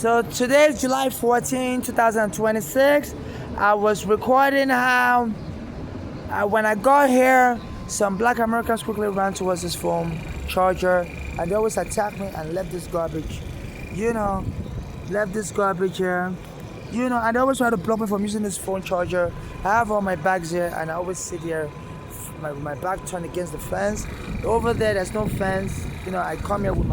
So today is July 14, 2026. I was recording how when I got here, some black Americans quickly ran towards this phone charger and they always attacked me and left this garbage. Left this garbage here. And they always try to block me from using this phone charger. I have all my bags here and I always sit here, my back turned against the fence. Over there's no fence. I come here with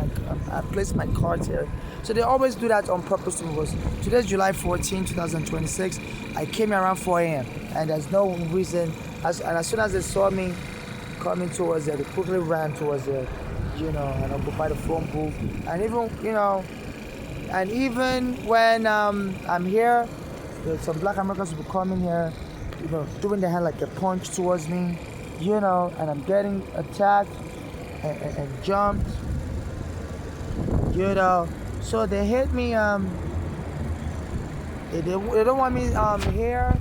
I place my cards here. So they always do that on purpose to me. Today's July 14, 2026. I came here around 4 a.m. and there's no reason. And as soon as they saw me coming towards there, they quickly ran towards there, and I'll go by the phone booth. And even when I'm here, there's some black Americans will be coming here, doing their hand like a punch towards me, and I'm getting attacked and jumped, So they hit me, they don't want me here,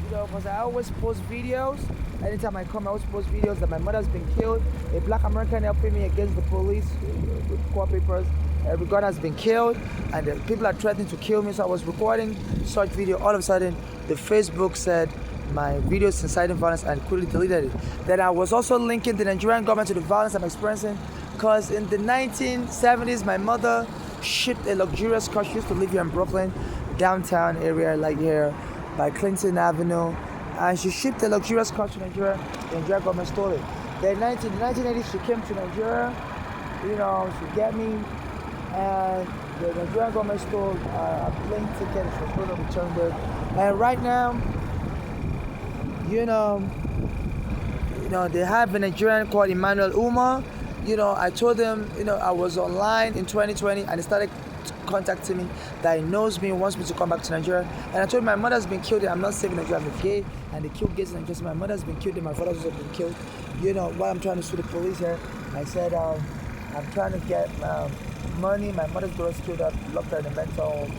because I always post videos. Anytime I come, I always post videos that my mother's been killed. A black American helping me against the police with court papers. Every gun has been killed, and the people are threatening to kill me. So I was recording such video. All of a sudden, the Facebook said my video is inciting violence and quickly deleted it. Then I was also linking the Nigerian government to the violence I'm experiencing, because in the 1970s, my mother shipped a luxurious car. She used to live here in Brooklyn, downtown area, like here by Clinton Avenue. And she shipped a luxurious car to Nigeria. The Nigerian government stole it. Then in the 1980s, she came to Nigeria. She get me. And the Nigerian government stole a plane ticket. She was going to return it. And right now, they have a Nigerian called Emmanuel Uma. I told them, I was online in 2020 and they started contacting me that he knows me, wants me to come back to Nigeria. And I told him my mother's been killed and I'm not saving Nigeria, I'm gay. And they kill gays in Nigeria. My mother's been killed and my father's also been killed. While I'm trying to sue the police here, I said, I'm trying to get money. My mother's daughter's killed up, locked her in a mental home.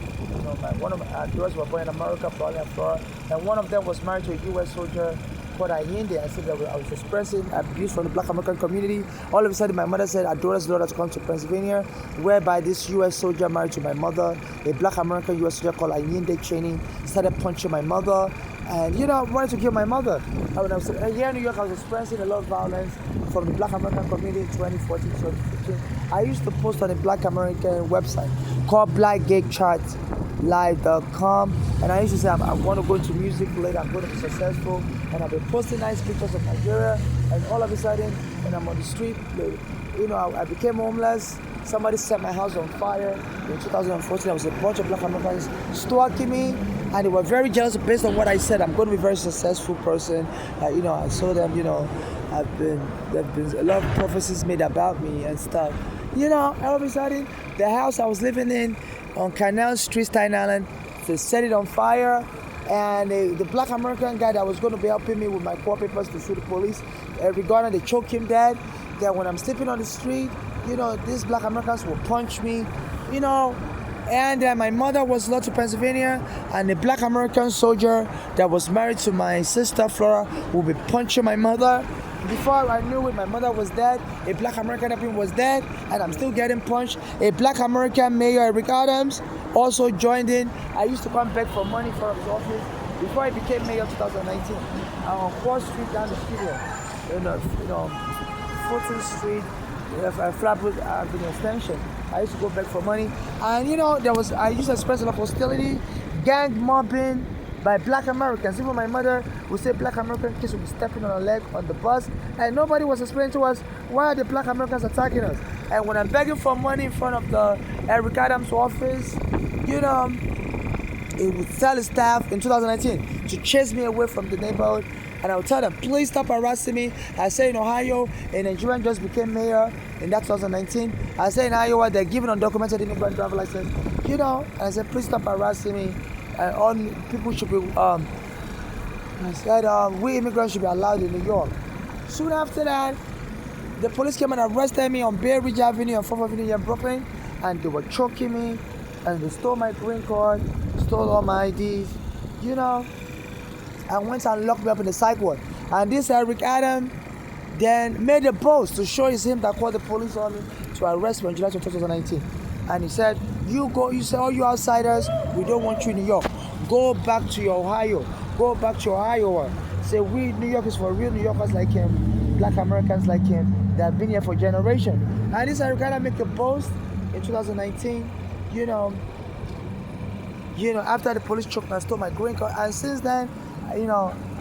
One of my daughters were born in America, Florida, and Florida. And one of them was married to a U.S. soldier called Ayinde. I said that I was expressing abuse from the black American community. All of a sudden, my mother said her daughter's daughter to come to Pennsylvania, whereby this U.S. soldier married to my mother, a black American U.S. soldier called Ayinde Cheney, started punching my mother. And wanted to kill my mother. When I was here in New York, I was experiencing a lot of violence from the black American community in 2014, 2015. I used to post on a black American website called blackgaychartlive.com, and I used to say I want to go into music later, I'm going to be successful, and I've been posting nice pictures of Nigeria, and all of a sudden, when I'm on the street, I became homeless. Somebody set my house on fire in 2014. There was a bunch of black Americans stalking me, and they were very jealous based on what I said. I'm going to be a very successful person. I saw them, there have been a lot of prophecies made about me and stuff. All of a sudden, the house I was living in on Canal Street, Staten Island, they set it on fire. And the black American guy that was going to be helping me with my court papers to sue the police, regarding they choked him dead. That when I'm sleeping on the street, these black Americans will punch me, And my mother was lost to Pennsylvania, and the black American soldier that was married to my sister Flora will be punching my mother. Before I knew it, my mother was dead. A black American was dead, and I'm still getting punched. A black American mayor, Eric Adams, also joined in. I used to come back for money for his office before I became mayor in 2019. On 4th Street down the street here, 14th Street. Flatwood Avenue extension. I used to go back for money, and I used to express a lot of hostility, gang mobbing by black Americans. Even my mother would say black American kids would be stepping on her leg on the bus, and nobody was explaining to us why are the black Americans attacking us. And when I'm begging for money in front of the Eric Adams office, he would tell his staff in 2019 to chase me away from the neighborhood. And I would tell them, please stop harassing me. I say in Ohio, a Nigerian just became mayor in that 2019. I say in Iowa, they're giving undocumented immigrant driver license. And I said, please stop harassing me. And all people should be, I said, we immigrants should be allowed in New York. Soon after that, the police came and arrested me on Bay Ridge Avenue and 4th Avenue in Brooklyn. And they were choking me. And they stole my green card, stole all my IDs, and went and locked me up in the psych ward. And this Eric Adams then made a post to show it's him that called the police on me to arrest me on July 2019. And he said, You say, all you outsiders, we don't want you in New York. Go back to your Ohio. Go back to Ohio. Say, we New York is for real New Yorkers like him, Black Americans like him, that have been here for generations. And this Americana make a post in 2019, after the police choked me and stole my green card. And since then,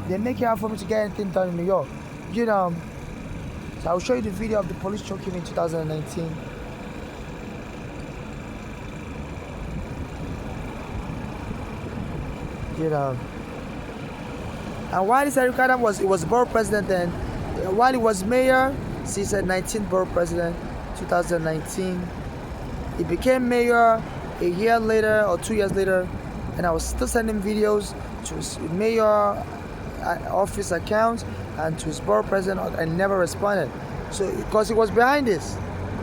they make it hard for me to get anything done in New York. So I'll show you the video of the police choking me in 2019. And while this Eric Adams was borough president then, while he was mayor, he said 19th borough president, 2019. He became mayor a year later or 2 years later, and I was still sending videos to his mayor office account and to his borough president, and never responded. So because he was behind this,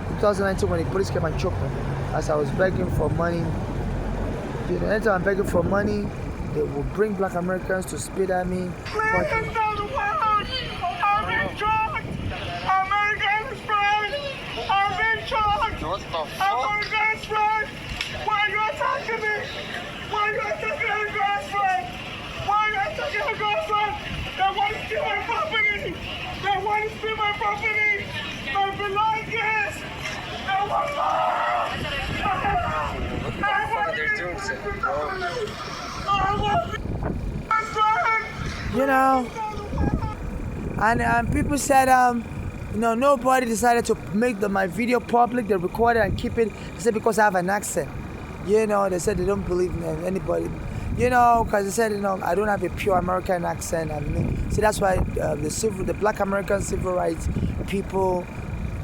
in 2019 when the police came and choked me, as I was begging for money. Anytime I'm begging for money, they will bring Black Americans to spit at me. I've been charged. American friend. I've been charged. What the fuck? American friend. Why you attacking me? Why you attacking my girlfriend? Why you attacking my girlfriend? They want to steal my property. They want to steal my property. My belongings. They want What the fuck are they doing to you, bro? And people said, nobody decided to make my video public. They recorded and keep it. They said because I have an accent. They said they don't believe in anybody. Because they said, I don't have a pure American accent. So that's why the Black American civil rights people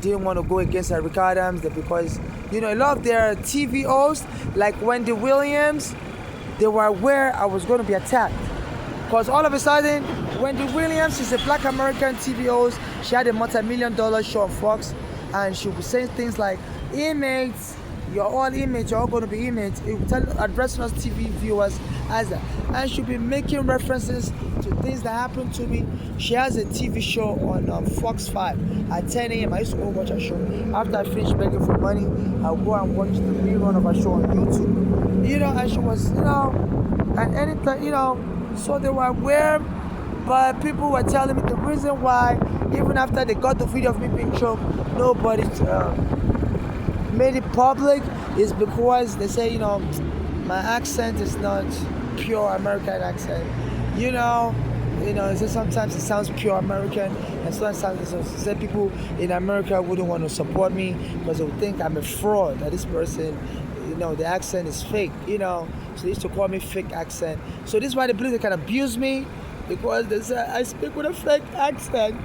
didn't want to go against Eric Adams, because a lot of their TV hosts, like Wendy Williams, they were aware I was going to be attacked. Because all of a sudden, Wendy Williams is a Black American TV host. She had a multi-million-dollar show on Fox, and she was saying things like, inmates, you're all inmates, you're all going to be inmates. It would addressing us TV viewers as that. And she'll be making references to things that happened to me. She has a TV show on Fox 5 at 10 a.m. I used to go watch her show. After I finished begging for money, I'll go and watch the rerun of her show on YouTube. And she was, and anything, so they were aware, but people were telling me the reason why, even after they got the video of me being choked, nobody made it public, is because they say, my accent is not pure American accent. Sometimes it sounds pure American, and sometimes it says people in America wouldn't want to support me because they would think I'm a fraud, that this person, the accent is fake, so they used to call me fake accent. So this is why the police can abuse me, because they say I speak with a fake accent.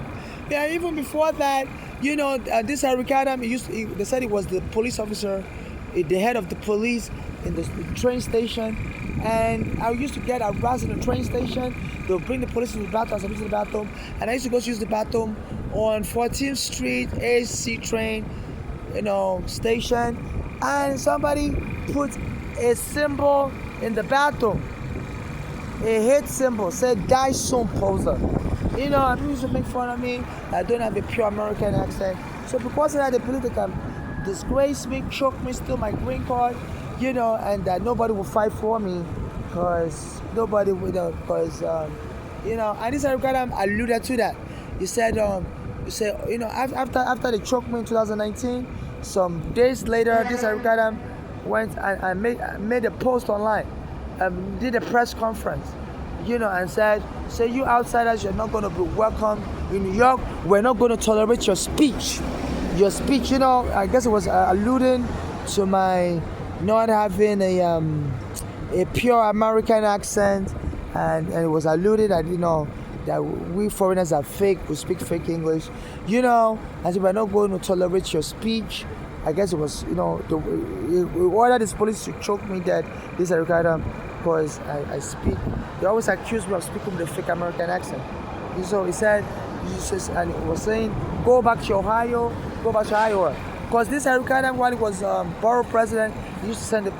Yeah, even before that, this Eric Adams, they said he was the police officer, the head of the police in the train station, and I used to get harassed in the train station. They'll bring the police to the bathroom, I was to the bathroom, and I used to go use the bathroom on 14th Street AC train, station, and somebody put a symbol in the bathroom, a hate symbol, said "Die soon, poser." People used to make fun of me. I don't have a pure American accent. So because of that, the police can disgrace me, choke me, steal my green card, and that nobody will fight for me, because nobody would, and this Eric Adams alluded to that. He said, after they choked me in 2019, some days later, this Eric Adams went and made a post online, did a press conference, and said, you outsiders, you're not going to be welcome in New York. We're not going to tolerate your speech. Your speech, I guess it was alluding to my not having a pure American accent, and it was alluded that, that we foreigners are fake, we speak fake English, and so we're not going to tolerate your speech. I guess it was, we ordered this police to choke me dead, this Eric Adams, because I speak. They always accuse me of speaking with a fake American accent. So he said, and he was saying, go back to Ohio, go back to Iowa. Because this Eric Adams, while he was borough president, he used to send the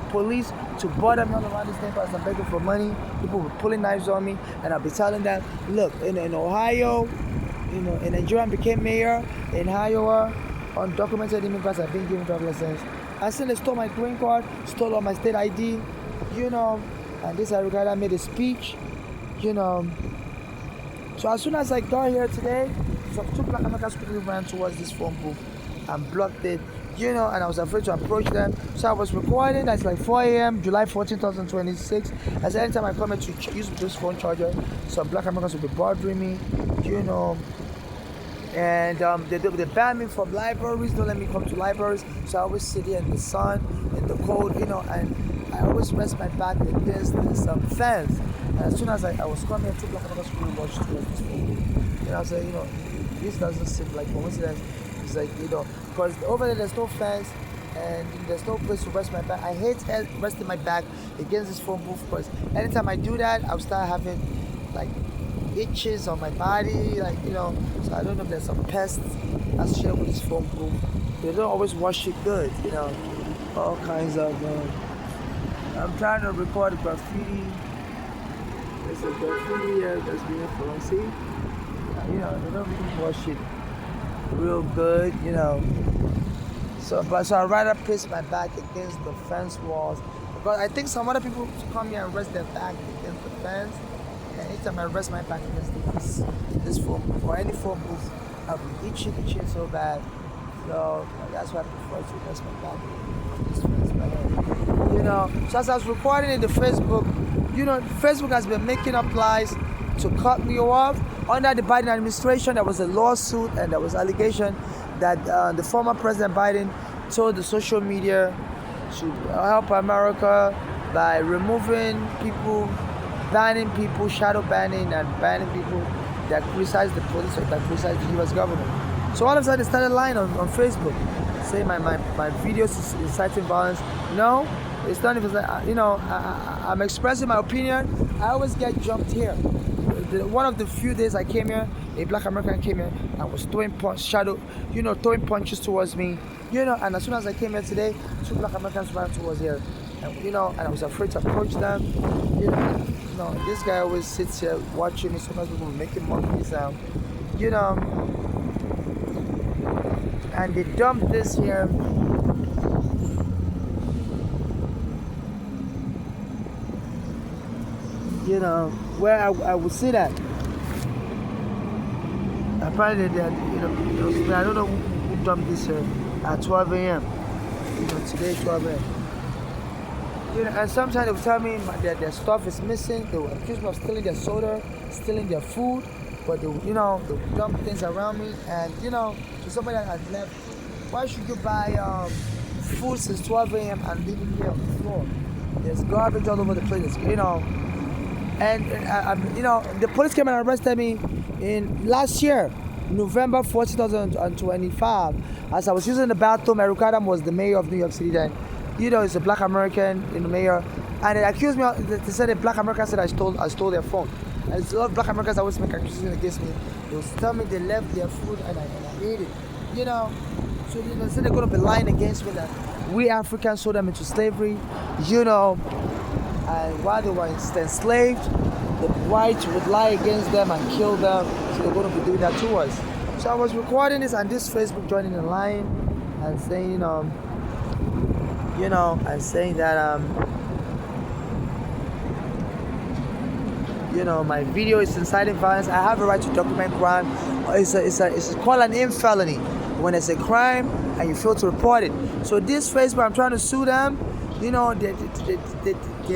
police to bother me all around this neighborhood as I'm begging for money. People were pulling knives on me, and I'll be telling them, look, in Ohio, in Nigeria, became mayor, in Iowa, undocumented immigrants have been given driver's license. I seen they stole my green card, stole all my state ID, and this Arugada made a speech, So as soon as I got here today, some two black Americans quickly ran towards this phone booth and blocked it, and I was afraid to approach them. So I was recording. It's like 4 a.m., July 14, 2026. As anytime I come in to use this phone charger, some black Americans will be bothering me, and they ban me from libraries, don't let me come to libraries. So I always sit here in the sun, in the cold, and I always rest my back against this fence. And as soon as I was coming, two black Americans really watched towards this phone. I said, this doesn't seem like coincidence. It's like, because over there there's no fence and there's no place to rest my back. I hate resting my back against this phone booth because anytime I do that, I'll start having like itches on my body, so I don't know if there's some pests associated with this phone booth. They don't always wash it good, all kinds of. I'm trying to record graffiti. There's a graffiti here that's being filmed. See, they don't really wash it real good, So I'd rather place my back against the fence walls because I think some other people come here and rest their back against the fence. And anytime I rest my back against this phone booth or any phone booth, I'll be itching so bad. So that's why I prefer to rest my back against this fence. So as I was recording in the Facebook, Facebook has been making up lies to cut me off. Under the Biden administration, there was a lawsuit and there was allegation that the former President Biden told the social media to help America by removing people, banning people, shadow banning, and banning people that criticize the police or that criticize the U.S. government. So all of a sudden, they started lying on Facebook, saying my videos is inciting violence. No, it's not even. I'm expressing my opinion. I always get jumped here. One of the few days I came here, a black American came here and was throwing punches towards me, and as soon as I came here today, two black Americans ran towards here, and I was afraid to approach them, this guy always sits here watching me, sometimes people making monkey sound, and they dumped this here. Where I would see that. Apparently, I don't know who dumped this at 12 a.m. Today 12 a.m. And sometimes they will tell me that their stuff is missing. They will accuse me of stealing their soda, stealing their food, but they will dump things around me. And to somebody that has left, why should you buy food since 12 a.m. and leave it here on the floor? There's garbage all over the place, And the police came and arrested me in last year, November 4, 2025. As I was using the bathroom, Eric Adam was the mayor of New York City then. He's a black American mayor, and they accused me. They said a black American said I stole their phone. And there's a lot of black Americans always make accusations against me. They will tell me they left their food and I ate it. So they said they're gonna be lying against me that we Africans sold them into slavery. And while they were enslaved, the whites would lie against them and kill them. So they're going to be doing that to us. So I was recording this, and this Facebook joining in line and saying, and saying that, my video is inciting violence. I have a right to document crime. It's called an felony when it's a crime and you fail to report it. So this Facebook, I'm trying to sue them. They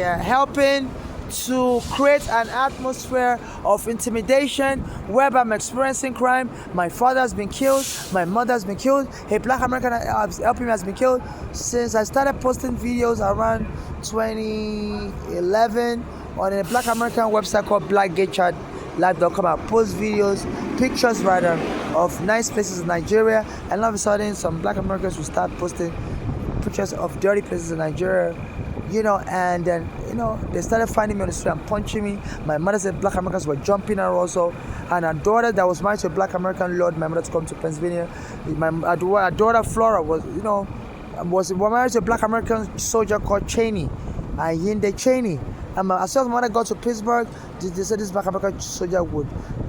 are helping to create an atmosphere of intimidation whereby I'm experiencing crime. My father has been killed, my mother has been killed, a black American helping me has been killed. Since I started posting videos around 2011 on a black American website called blackgaychatlive.com, I post videos, pictures rather, of nice places in Nigeria, and all of a sudden some black Americans will start posting pictures of dirty places in Nigeria, and then, they started finding me on the street and punching me. My mother said black Americans were jumping her also, and her daughter that was married to a black American lured my mother to come to Pennsylvania. Her daughter Flora was married to a black American soldier called Cheney, Yinde Cheney. And as soon as my mother got to Pittsburgh, they said this black American soldier would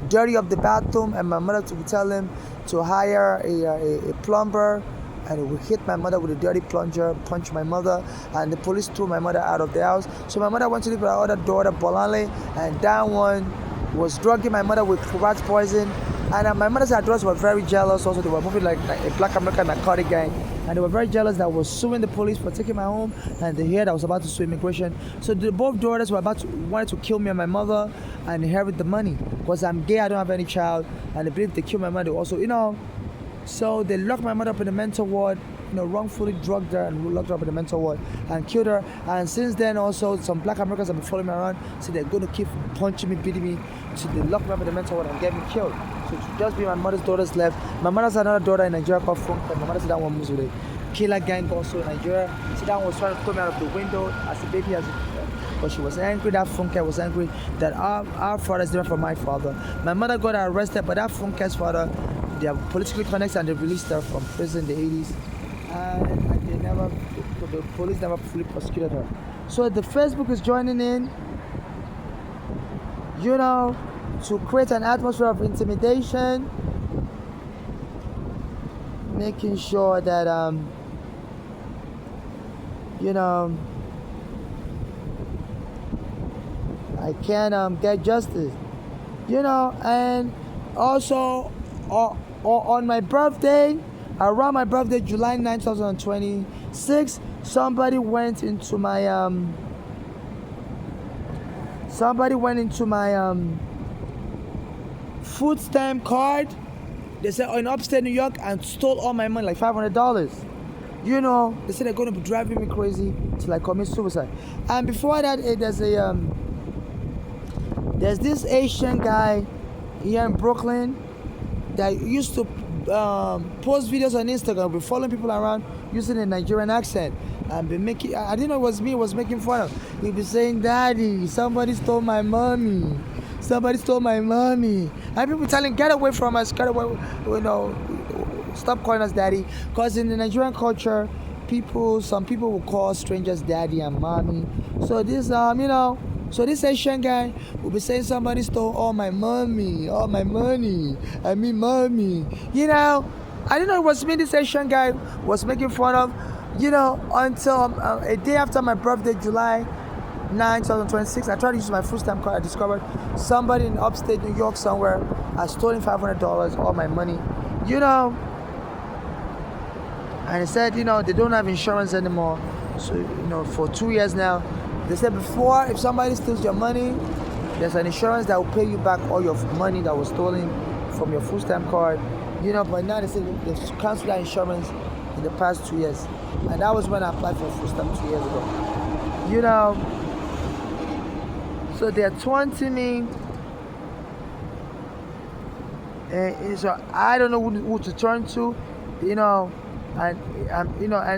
dirty up the bathroom, and my mother would tell him to hire a plumber and he hit my mother with a dirty plunger, punched my mother, and the police threw my mother out of the house. So my mother went to live with her other daughter, Bolale, and that one was drugging my mother with rat poison. And my mother's address were very jealous. Also, they were moving like a black American narcotic gang, and they were very jealous that I was suing the police for taking my home, and they heard I was about to sue immigration. So both daughters were wanted to kill me and my mother and inherit the money because I'm gay. I don't have any child, and they believe they killed my mother also. So they locked my mother up in the mental ward, wrongfully drugged her and locked her up in the mental ward and killed her. And since then also, some black Americans have been following me around, so they're going to keep punching me, beating me, so they lock me up in the mental ward and get me killed. So it should just be my mother's daughters left. My mother's another daughter in Nigeria called Funke. My mother said that one moves with a killer gang also in Nigeria. So that one was trying to throw me out of the window as a baby, but she was angry. That Funke was angry that our father is different from my father. My mother got arrested, but that Funke's father, they are politically connected, and they released her from prison in the 80s. And the police never fully prosecuted her. So the Facebook is joining in, to create an atmosphere of intimidation, making sure that, I can get justice, and also on my birthday, around my birthday, July 9, 2026, somebody went into my food stamp card. They said in upstate New York and stole all my money, like $500. They said they're going to be driving me crazy till I commit suicide. And before that, there's this Asian guy here in Brooklyn that used to post videos on Instagram, be following people around using a Nigerian accent and be making. I didn't know it was me. Was making fun of. He'd be saying, "Daddy, somebody stole my mommy. Somebody stole my mommy." And people telling, "Get away from us! Get away! Stop calling us daddy." Because in the Nigerian culture, some people will call strangers daddy and mommy. So this, So this Asian guy will be saying somebody stole all my money, all my money. I mean mommy. I didn't know it was me this Asian guy was making fun of, until a day after my birthday, July 9, 2026, I tried to use my food stamp card. I discovered somebody in upstate New York somewhere has stolen $500, all my money, and he said, they don't have insurance anymore. So, for 2 years now, they said before, if somebody steals your money, there's an insurance that will pay you back all your money that was stolen from your food stamp card. But now they said they've canceled that insurance in the past 2 years. And that was when I applied for food stamp 2 years ago. So they're taunting me. And so I don't know who to turn to, and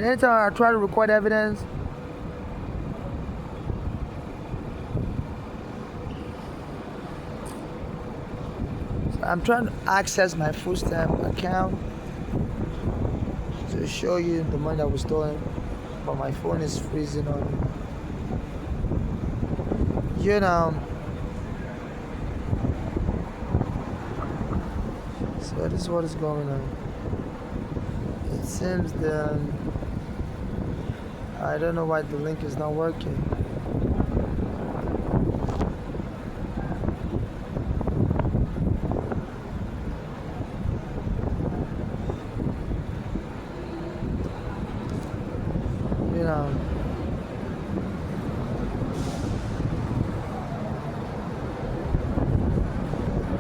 anytime I try to record evidence, I'm trying to access my food stamp account to show you the money that was stolen, but my phone is freezing on me. So this is what is going on. It seems that I don't know why the link is not working.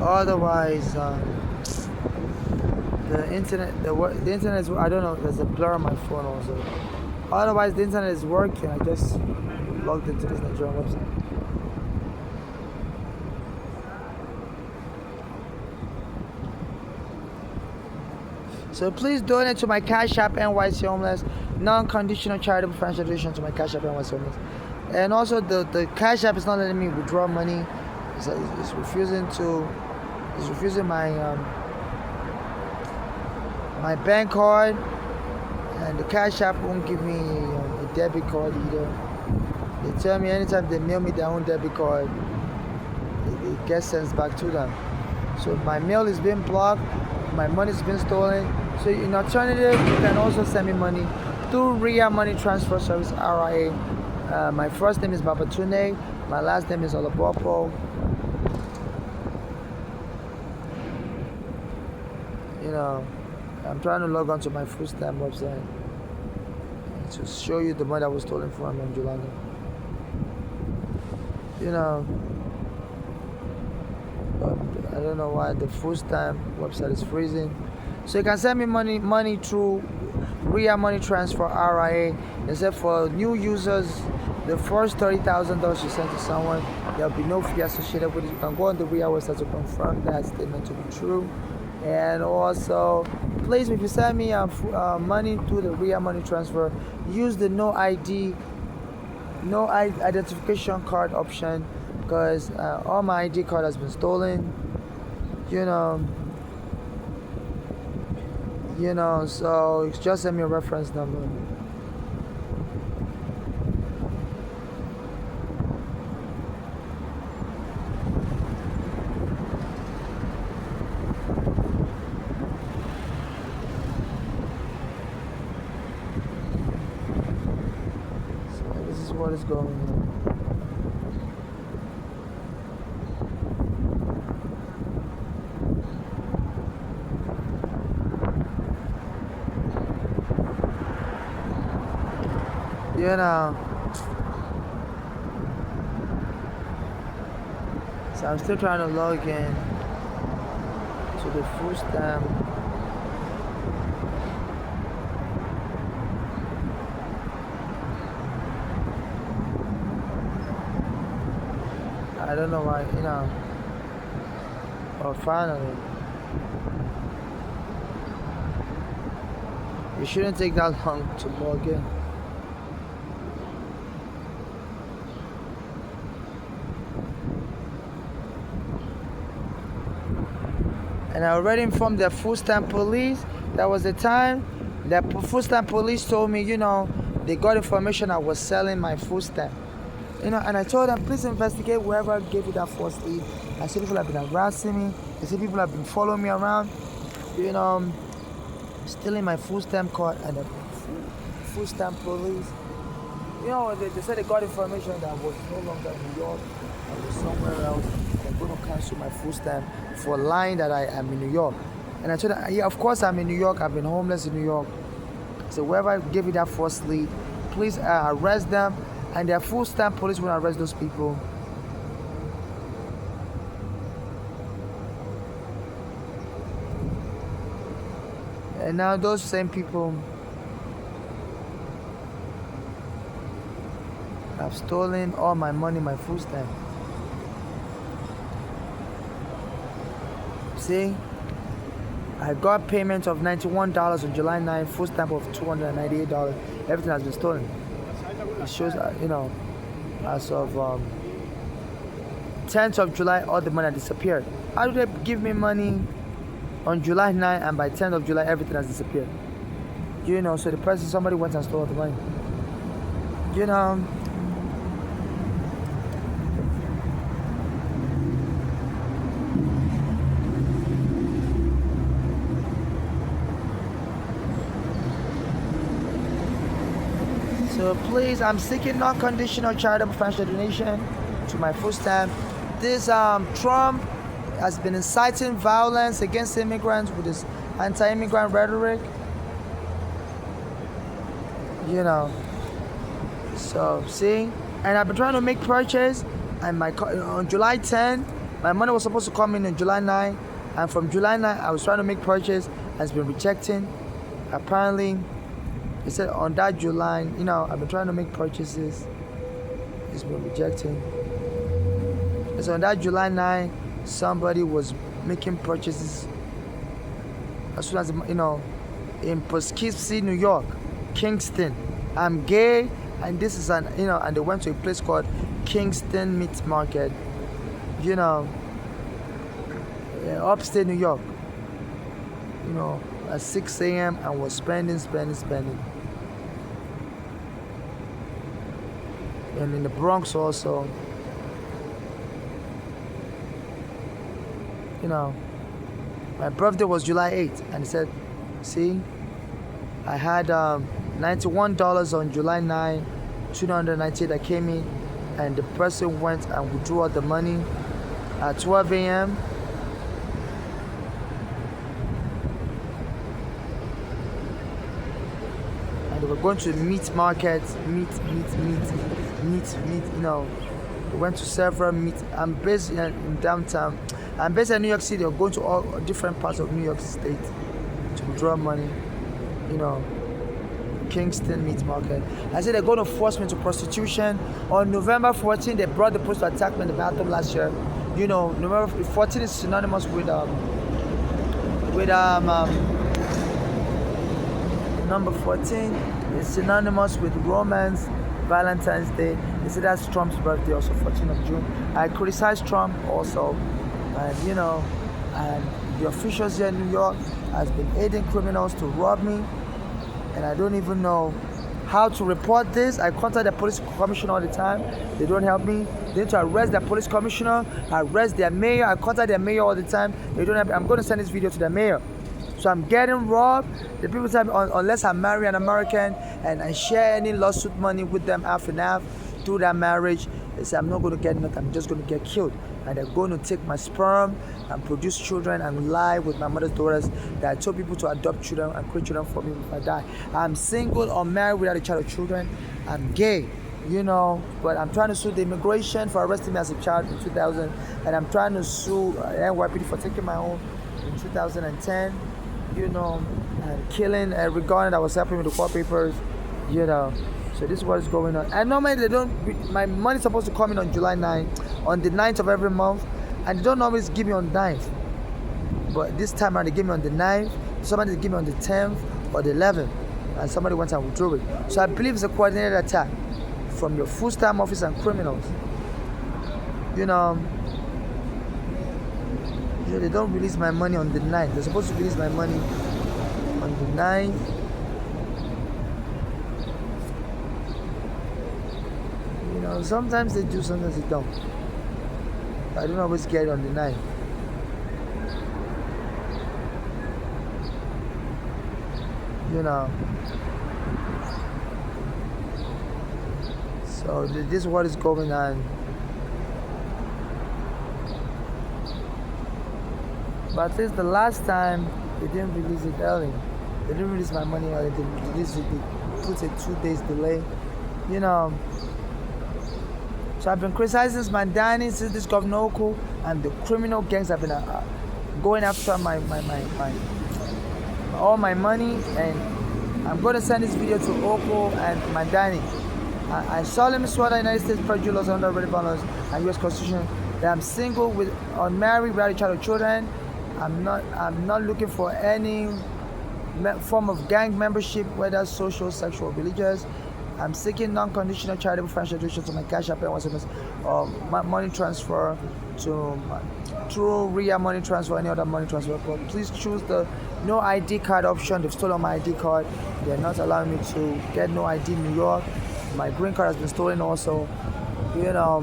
Otherwise, the internet is, I don't know, there's a blur on my phone also. Otherwise, the internet is working. I just logged into this Nigerian website. So please donate to my Cash App NYC Homeless, non-conditional charitable financial donation to my Cash App NYC Homeless. And also the Cash App is not letting me withdraw money. It's refusing my bank card, and the Cash App won't give me a debit card either. They tell me anytime they mail me their own debit card, it gets sent back to them. So my mail is being blocked, my money's been stolen, So in alternative, you can also send me money through RIA Money Transfer Service (RIA). My first name is Babatunde. My last name is Olabopo. You know, I'm trying to log on to my full stamp website to show you the money that was stolen from me in July. You know, I don't know why the full stamp website is freezing. So you can send me money through RIA Money Transfer (RIA). Except for new users, the first $30,000 you send to someone, there'll be no fee associated with it. You can go on the RIA website to confirm that statement to be true. And also, please, if you send me money through the RIA Money Transfer, use the no identification card option, because all my ID card has been stolen. You know, so just send me a reference number. So this is what is going on. You know, so I'm still trying to log in to the full stamp. I don't know why, but finally. It shouldn't take that long to log in. And I already informed the full stamp police. That was the time the full stamp police told me, they got information I was selling my full stamp. And I told them, please investigate whoever gave you that false lead. I said people have been harassing me. I said people have been following me around, stealing my full stamp card. And the full stamp police, they said they got information that I was no longer in New York. I was somewhere else. They're going to cancel my full stamp for lying that I am in New York. And I told them, yeah, of course I'm in New York. I've been homeless in New York. So whoever gave you that false lead, please arrest them. And their full stamp police will arrest those people. And now those same people have stolen all my money, my full stamp. See, I got payment of $91 on July 9, full stamp of $298. Everything has been stolen. It shows, as of 10th of July, all the money disappeared. How do they give me money on July 9 and by 10th of July, everything has disappeared? So the person, somebody went and stole the money. So please, I'm seeking non-conditional charitable financial donation to my full stamp. This Trump has been inciting violence against immigrants with his anti-immigrant rhetoric. So see, and I've been trying to make purchase, and on July 10, my money was supposed to come in on July 9, and from July 9, I was trying to make purchase, has been rejecting. Apparently, it said on that July, I've been trying to make purchases. It's been rejecting. And so on that July 9, somebody was making purchases as soon as, in Poughkeepsie, New York, Kingston. I'm gay, and this is and they went to a place called Kingston Meat Market, upstate New York, at 6 a.m. and was spending. And in the Bronx also, my birthday was July 8th, and he said See, I had $91 on July 9, 298 that came in, and the person went and withdrew all the money at 12 a.m. And they were going to the meat market, meat. You know, we went to several meat. I'm based in downtown. I'm based in New York City. We're going to all different parts of New York State to withdraw money. You know, Kingston meat market. I said they're going to force me to prostitution. On November 14, they brought the police to attack me in the bathroom last year. You know, November 14 is synonymous with number 14 is synonymous with romance, Valentine's Day. They say that's Trump's birthday, also 14th of June. I criticized Trump also, and you know, and the officials here in New York has been aiding criminals to rob me, and I don't even know how to report this. I contact the police commissioner all the time. They don't help me. They need to arrest the police commissioner, arrest their mayor. I contact their mayor all the time. They don't help me. I'm going to send this video to the mayor. So I'm getting robbed. The people tell me unless I marry an American and I share any lawsuit money with them half and half through that marriage, they say I'm not going to get nothing. I'm just going to get killed. And they're going to take my sperm and produce children and lie with my mother's daughters that I told people to adopt children and create children for me if I die. I'm single or married without a child or children. I'm gay, you know, but I'm trying to sue the immigration for arresting me as a child in 2000, and I'm trying to sue NYC for taking my own in 2010, you know, and killing every gun that was helping with the court papers, you know. So this is what is going on. And normally they don't, my money's supposed to come in on July 9th, on the 9th of every month, and they don't always give me on the 9th. But this time around they give me on the 9th, somebody give me on the 10th or the 11th, and somebody went and withdrew it. So I believe it's a coordinated attack from your full-time office and criminals. You know, they don't release my money on the 9th. They're supposed to release my money on the 9th. You know, sometimes they do, sometimes they don't. I don't always get it on the 9th. You know. So this is what is going on. But at least the last time they didn't release it early. They didn't release my money early. They released it. They put a 2 days delay. You know. So I've been criticizing Mandani since this Governor Oko, and the criminal gangs have been going after all my money, and I'm going to send this video to Oko and Mandani. I solemnly swear the United States perjury laws under already laws and U.S. Constitution that I'm single, with unmarried, without a child or children. I'm not looking for any form of gang membership, whether social, sexual, or religious. I'm seeking non-conditional charitable financial donation to my cash app and SMS or money transfer through RIA money transfer or any other money transfer. But please choose the no ID card option. They've stolen my ID card. They're not allowing me to get no ID in New York. My green card has been stolen also. You know,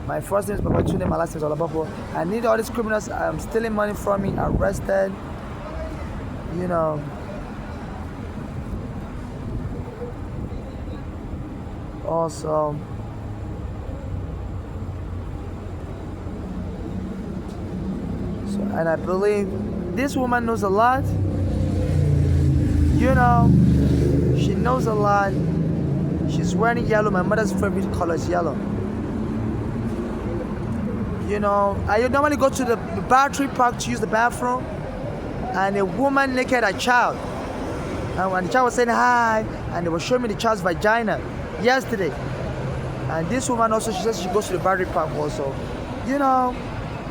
my first name is Babatunde, my last name is Olabopo. I need all these criminals stealing money from me arrested. You know. Also, so, and I believe this woman knows a lot. You know, she knows a lot. She's wearing yellow. My mother's favorite color is yellow. You know, I normally go to the battery park to use the bathroom, and a woman naked a child, and the child was saying hi, and they were showing me the child's vagina yesterday. And this woman also, she says she goes to the battery park also. You know,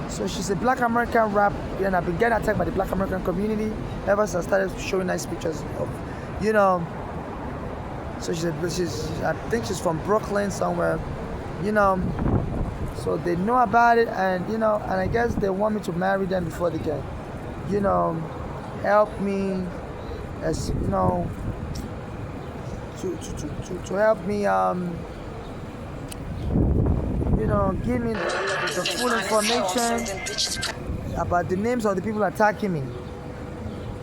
so she's a Black American rap, and I've been getting attacked by the Black American community ever since I started showing nice pictures of, you know. So I think she's from Brooklyn somewhere, you know. So they know about it, and you know, and I guess they want me to marry them before they can, you know, help me, as you know, to help me, you know, give me the full information about the names of the people attacking me.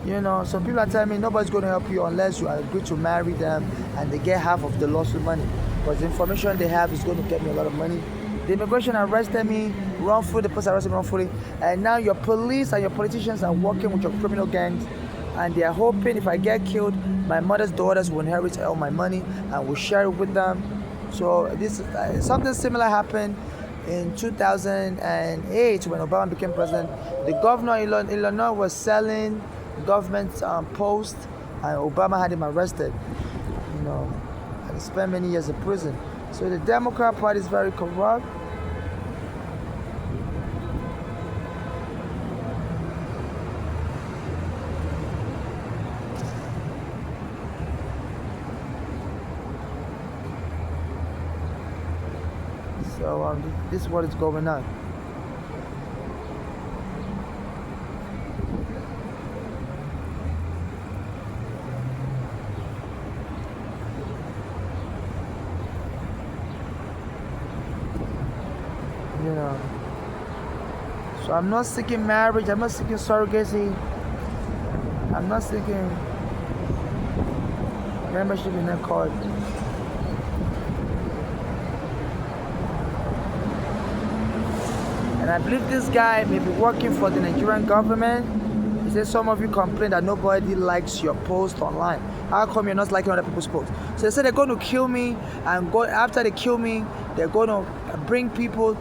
Some people are telling me nobody's going to help you unless you agree to marry them and they get half of the lawsuit money. Because the information they have is going to get me a lot of money. The immigration arrested me wrongfully, the police arrested me wrongfully, and now your police and your politicians are working with your criminal gangs, and they are hoping if I get killed, my mother's daughters will inherit all my money and will share it with them. So this something similar happened in 2008 when Obama became president. The governor in Illinois was selling government posts, and Obama had him arrested. And he spent many years in prison. So the Democrat Party is very corrupt. So this is what is going on. So I'm not seeking marriage, I'm not seeking surrogacy, I'm not seeking membership in that card. And I believe this guy may be working for the Nigerian government. He says some of you complain that nobody likes your post online. How come you're not liking other people's posts? So they said they're going to kill me, and after they kill me, they're going to bring people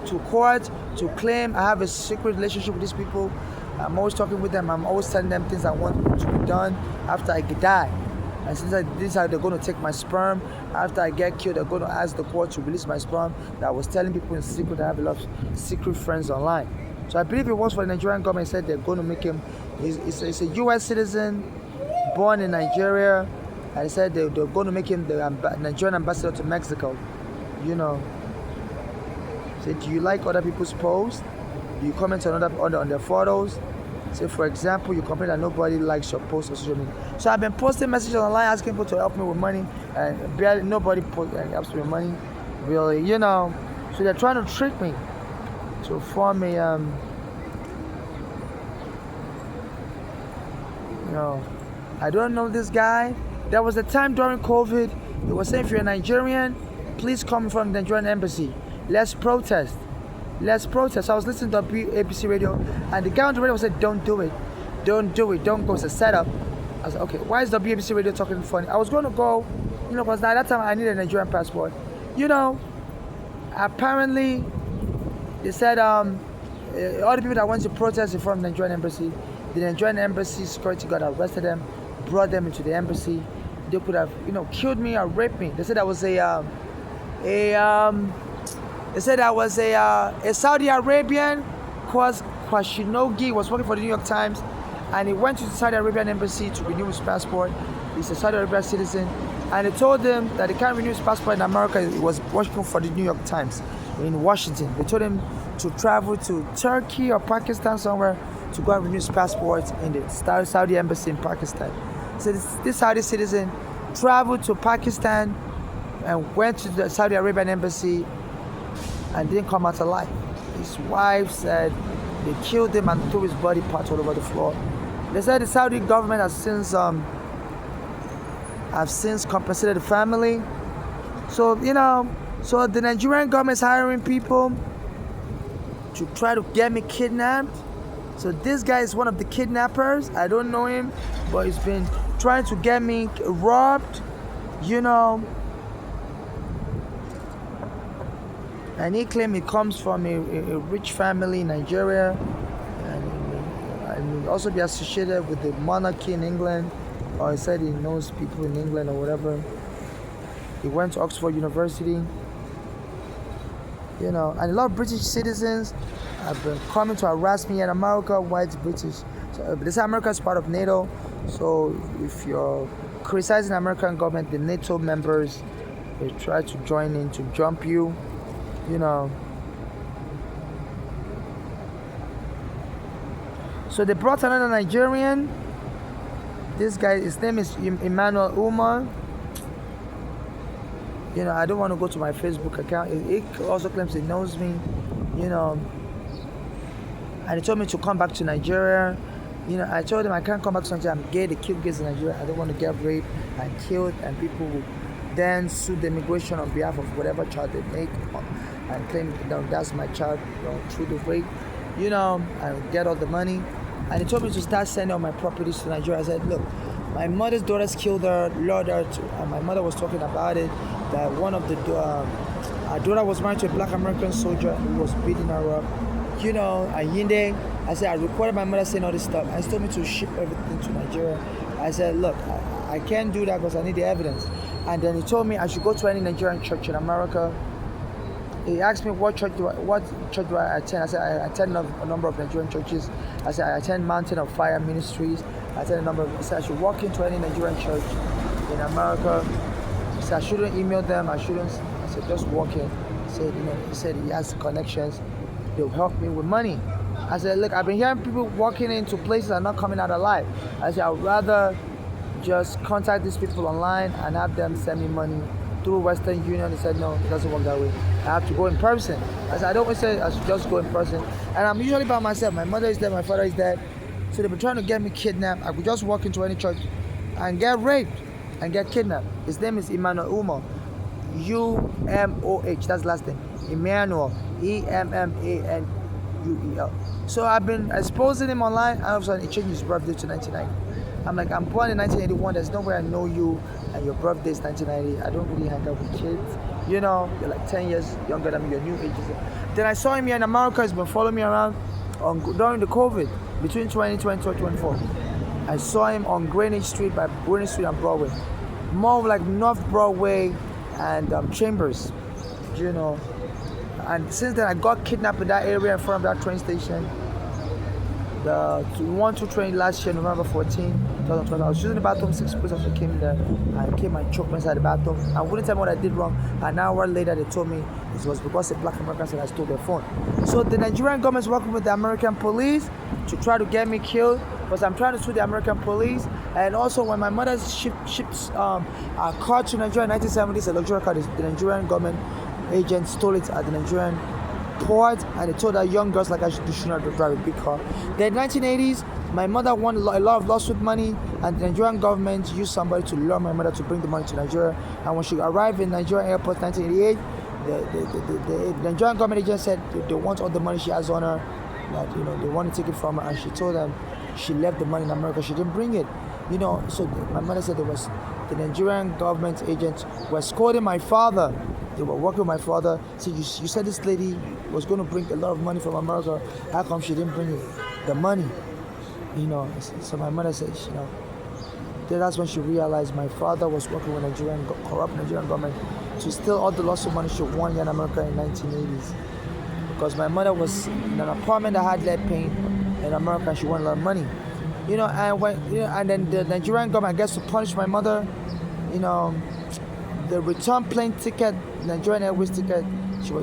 to court to claim I have a secret relationship with these people. I'm always talking with them. I'm always telling them things I want to be done after I die. And since this is how they're going to take my sperm, after I get killed, they're going to ask the court to release my sperm. That I was telling people in secret that I have a lot of secret friends online. So I believe it was for the Nigerian government. Said they're going to make him. He's a U.S. citizen, born in Nigeria, and they said they're going to make him the Nigerian ambassador to Mexico. Say, do you like other people's posts? Do you comment on their photos? Say, for example, you complain that nobody likes your posts on social media. So I've been posting messages online asking people to help me with money, and barely nobody helps me with money, really. So they're trying to trick me to form a I don't know this guy. There was a time during COVID, they were saying if you're a Nigerian, please come from the Nigerian embassy. Let's protest. I was listening to ABC radio, and the guy on the radio said, don't do it. Don't go. It's a setup. I was like, okay, why is WABC radio talking funny? I was going to go, because at that time I needed a Nigerian passport. Apparently, they said all the people that went to protest in front of the Nigerian embassy, the Nigerian embassy security guard arrested them, brought them into the embassy. They could have, killed me or raped me. They said that was a Saudi Arabian Kwashinogi was working for the New York Times, and he went to the Saudi Arabian embassy to renew his passport. He's a Saudi Arabian citizen, and they told him that he can't renew his passport in America. He was working for the New York Times in Washington. They told him to travel to Turkey or Pakistan somewhere to go and renew his passport in the Saudi embassy in Pakistan. So this Saudi citizen traveled to Pakistan and went to the Saudi Arabian embassy and didn't come out alive. His wife said they killed him and threw his body parts all over the floor. They said the Saudi government has since compensated the family. So so the Nigerian government is hiring people to try to get me kidnapped. So this guy is one of the kidnappers. I don't know him, but he's been trying to get me robbed. And he claimed he comes from a rich family in Nigeria, and also be associated with the monarchy in England, or he said he knows people in England or whatever. He went to Oxford University, and a lot of British citizens have been coming to harass me in America, white British. So, they say America is part of NATO, so if you're criticizing the American government, the NATO members, they try to join in to jump you. So they brought another Nigerian. This guy, his name is Emmanuel Umar. I don't want to go to my Facebook account. He also claims he knows me, and he told me to come back to Nigeria. I told him I can't come back to Nigeria. I'm gay. They kill gays in Nigeria. I don't want to get raped and killed, and people will then sue the immigration on behalf of whatever child they make and claim that's my child through the rape, and get all the money. And he told me to start sending all my properties to Nigeria. I said, look, my mother's daughters killed her, lured her to, and my mother was talking about it, that one of our daughter was married to a black American soldier who was beating her up, Ayinde. I said, I recorded my mother saying all this stuff. And he told me to ship everything to Nigeria. I said, look, I can't do that because I need the evidence. And then he told me I should go to any Nigerian church in America. He asked me what church do I attend. I said I attend a number of Nigerian churches. I said I attend Mountain of Fire Ministries. I said I said I should walk into any Nigerian church in America. He said I shouldn't email them. I shouldn't. I said just walk in. He said he has connections. They'll help me with money. I said, look, I've been hearing people walking into places and not coming out alive. I said I'd rather just contact these people online and have them send me money through Western Union. He said, no, it doesn't work that way. I have to go in person. I said, I don't say I should just go in person. And I'm usually by myself. My mother is dead, my father is dead. So they've been trying to get me kidnapped. I could just walk into any church and get raped and get kidnapped. His name is Emmanuel Umoh. Umoh, that's the last name. Emmanuel, Emmanuel. So I've been exposing him online, and all of a sudden he changed his birthday to 1990. I'm like, I'm born in 1981, there's no way I know you, and your birthday is 1990. I don't really hang out with kids. You're like 10 years younger than me, your new age. Then I saw him here in America. He's been following me around during the COVID, between 2020 and 2024. I saw him on Greenwich Street and Broadway. More like North Broadway and Chambers, And since then, I got kidnapped in that area in front of that train station. The 1-2 train last year, November 14, 2012. I was using the bathroom, 6 police officers came there. I came and choked me inside the bathroom. I wouldn't tell me what I did wrong. An hour later, they told me it was because a black American said I stole their phone. So the Nigerian government is working with the American police to try to get me killed, because I'm trying to sue the American police. And also, when my mother ships a car to Nigeria in 1970s, a luxury car, the Nigerian government agent stole it at the Nigerian port, and they told her young girls like I should not drive a big car. Then in the 1980s, my mother won a lot of lawsuit money, and the Nigerian government used somebody to lure my mother to bring the money to Nigeria. And when she arrived in Nigerian airport in 1988, the Nigerian government agent said they want all the money she has on her, that they want to take it from her, and she told them she left the money in America, she didn't bring it. So my mother said the Nigerian government agents were scolding my father. They were working with my father. So you said this lady was going to bring a lot of money from America. How come she didn't bring the money? So my mother said, that's when she realized my father was working with corrupt Nigerian government to steal all the lawsuit money she won here in America in 1980s. Because my mother was in an apartment that had lead paint in America, and she won a lot of money. And then the Nigerian government gets to punish my mother. The return plane ticket, Nigerian Airways ticket,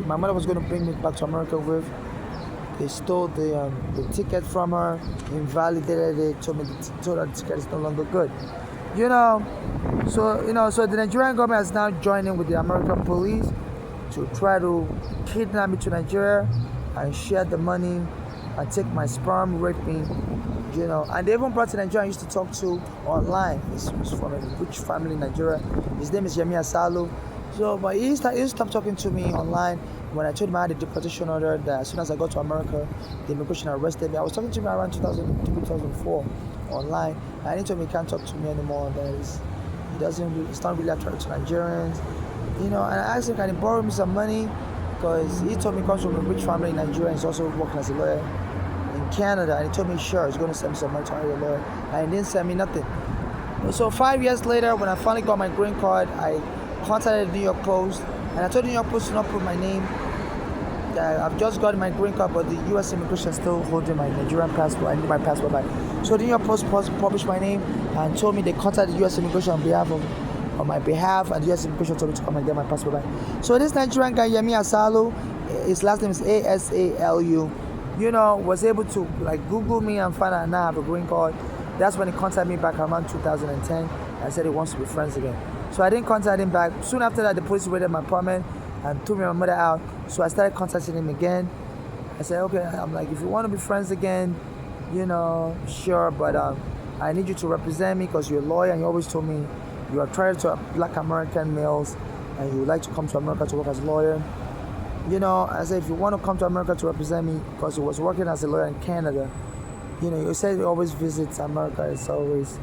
my mother was going to bring me back to America with. They stole the ticket from her, invalidated it, told her the ticket is no longer good. So the Nigerian government has now joined in with the American police to try to kidnap me to Nigeria and share the money and take my sperm, rape me, And they even brought to Nigeria I used to talk to online. He's from a rich family in Nigeria. His name is Yemi Asalu. But he stopped talking to me online when I told him I had a deportation order, that as soon as I got to America, the immigration arrested me. I was talking to him around 2003, 2004 online, and he told me he can't talk to me anymore, that he's not really attracted to Nigerians. And I asked him, can he borrow me some money? Because he told me he comes from a rich family in Nigeria, and he's also working as a lawyer in Canada, and he told me sure he's going to send me some money to hire a lawyer, and he didn't send me nothing. So 5 years later, when I finally got my green card, I contacted the New York Post, and I told the New York Post to not put my name. I've just got my green card, but the U.S. immigration is still holding my Nigerian passport. I need my passport back. So the New York Post published my name and told me they contacted the U.S. immigration on my behalf, and the U.S. immigration told me to come and get my passport back. So this Nigerian guy, Yemi Asalu, his last name is Asalu, was able to Google me and find out now I have a green card. That's when he contacted me back around 2010 and said he wants to be friends again. So I didn't contact him back. Soon after that, the police raided my apartment and took me and my mother out. So I started contacting him again. I said, okay, I'm like, if you want to be friends again, sure, but I need you to represent me because you're a lawyer and you always told me you are attracted to Black American males and you would like to come to America to work as a lawyer. I said, if you want to come to America to represent me, because he was working as a lawyer in Canada, you said he always visits America. It's always,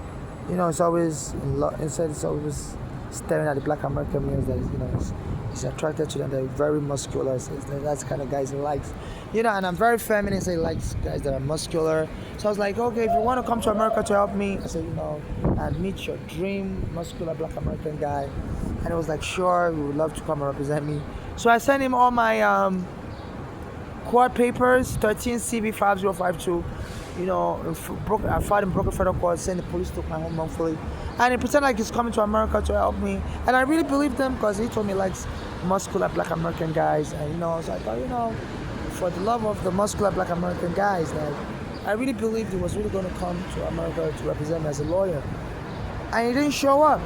it's always, it's always staring at the Black American males that, he's attracted to them. They're very muscular. So that's the kind of guys he likes. And I'm very feminine, so he likes guys that are muscular. So I was like, okay, if you want to come to America to help me, I said, and meet your dream muscular Black American guy. And he was like, sure, we would love to come and represent me. So I sent him all my court papers, 13 CB 5052. I filed in Brooklyn Federal Court, sent the police to my home wrongfully. And he pretended like he's coming to America to help me. And I really believed him because he told me he likes muscular Black American guys. And, so I thought, for the love of the muscular Black American guys, I really believed he was really going to come to America to represent me as a lawyer. And he didn't show up.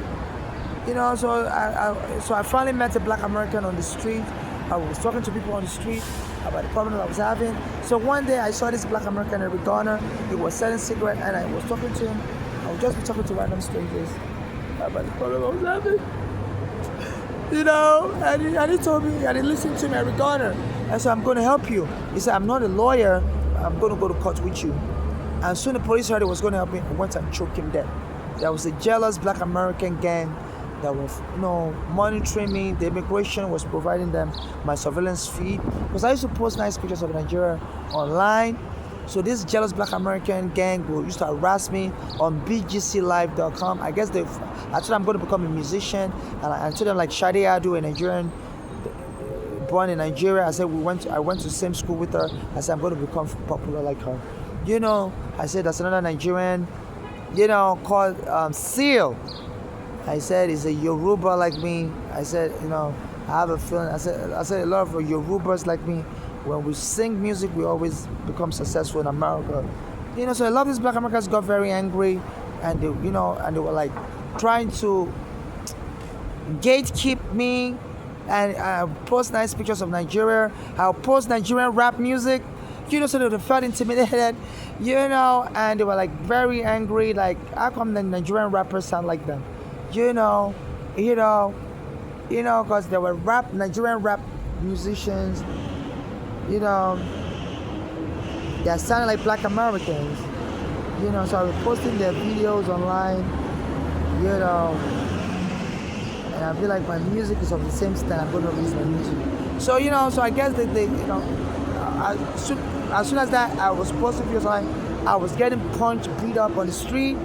So I finally met a Black American on the street. I was talking to people on the street about the problem I was having. So one day I saw this Black American every corner. He was selling cigarettes and I was talking to him. I would just be talking to random strangers about the problem I was having. And he told me, and he listened to me every corner. I said, I'm going to help you. He said, I'm not a lawyer. I'm going to go to court with you. And soon the police heard he was going to help me and went and choked him dead. There was a jealous Black American gang that was, monitoring me. The immigration was providing them my surveillance feed. Because I used to post nice pictures of Nigeria online. So this jealous Black American gang used to harass me on bgclive.com. I guess I told them I'm going to become a musician. And I told them like Shade Adu, a Nigerian born in Nigeria. I said I went to the same school with her. I said I'm going to become popular like her. I said there's another Nigerian, called Seal. I said he's a Yoruba like me. I said, I have a feeling. I said a lot of Yorubas like me. When we sing music, we always become successful in America. So a lot of these Black Americans got very angry, and they were like trying to gatekeep me. And I post nice pictures of Nigeria. I'll post Nigerian rap music. So they felt intimidated, and they were like very angry. Like, how come the Nigerian rappers sound like them? Because there were Nigerian rap musicians, they sounded like Black Americans, so I was posting their videos online, and I feel like my music is of the same style. I'm going to release my music. So, so I guess as soon as that I was posting videos online, I was getting punched, beat up on the street.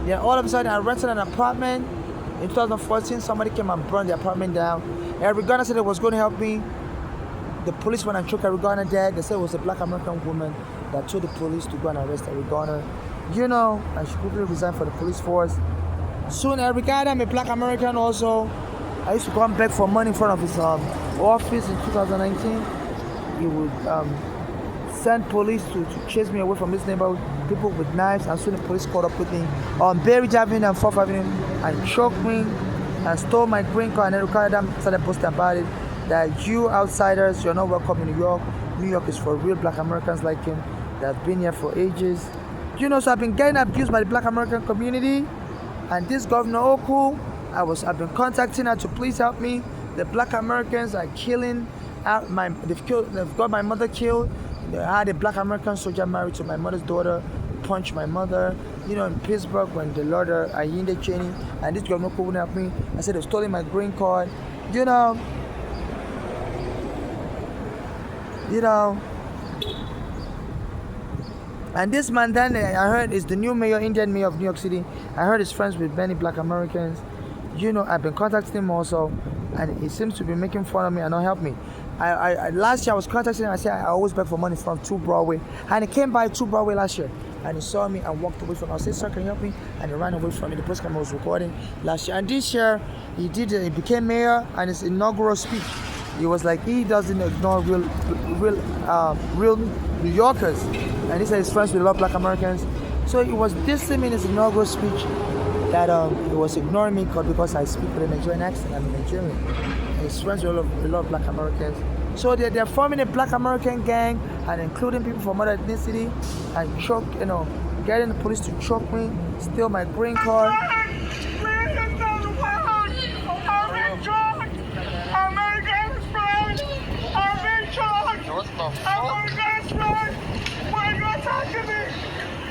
Then all of a sudden I rented an apartment. In 2014, somebody came and burned the apartment down. Every Ghana said it was going to help me. The police went and took Every Ghana dead. They said it was a Black American woman that told the police to go and arrest Every Ghana. And she quickly resigned for the police force. Soon Every Ghana, I'm a Black American also. I used to go and beg for money in front of his office in 2019. He would send police to chase me away from this neighborhood, people with knives, and soon the police caught up with me on Berry Avenue and 4th Avenue and choked me and stole my green card, and then required them, started posting about it, that you outsiders, you're not welcome in New York. New York is for real Black Americans like him that have been here for ages. So I've been getting abused by the Black American community, and this Governor Oku, I've been contacting her to please help me. The Black Americans are killing they've got my mother killed. I had a Black American soldier married to my mother's daughter, punched my mother, in Pittsburgh when they lured her, Ayinde Cheney, and this governor couldn't help me. I said they've stolen my green card, And this man then, I heard, is the new mayor, Indian mayor of New York City. I heard he's friends with many Black Americans. I've been contacting him also, and he seems to be making fun of me and not help me. Last year I was contacting him. I said I always beg for money from 2 Broadway, and he came by 2 Broadway last year, and he saw me and walked away from me. I said, sir, can you help me? And he ran away from me. The post camera was recording last year, and this year he became mayor, and his inaugural speech, he was like, he doesn't ignore real New Yorkers, and he said he's friends with a lot of Black Americans. So he was dissing me in his inaugural speech that he was ignoring me because I speak with a Nigerian accent. I'm a Nigerian. And he's friends with a lot of Black Americans. So they're forming a Black American gang, and including people from other ethnicity, and choke, getting the police to choke me, steal my green card. What the I'm fuck? on girlfriend. Why you attacking me?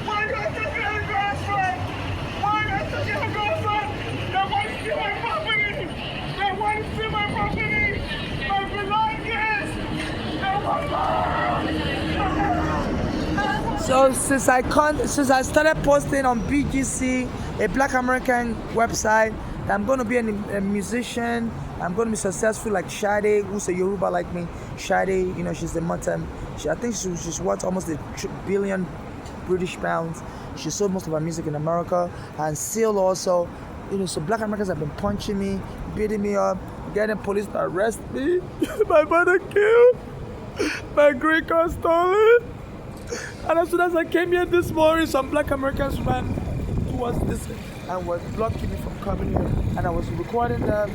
Why you attacking my girlfriend? Why you attacking my girlfriend? They want to steal my property. They want to steal my property. My belongings. They want So since I started posting on BGC, a Black American website, that I'm going to be a musician, I'm going to be successful like Sade, who's a Yoruba like me. Sade, she's a I think she's worth almost $1 billion British pounds. She sold most of her music in America, and Seal also. So Black Americans have been punching me, beating me up, getting police to arrest me. My brother killed. My green card stolen. And as soon as I came here this morning, some Black Americans ran towards this and was blocking me from coming here. And I was recording them,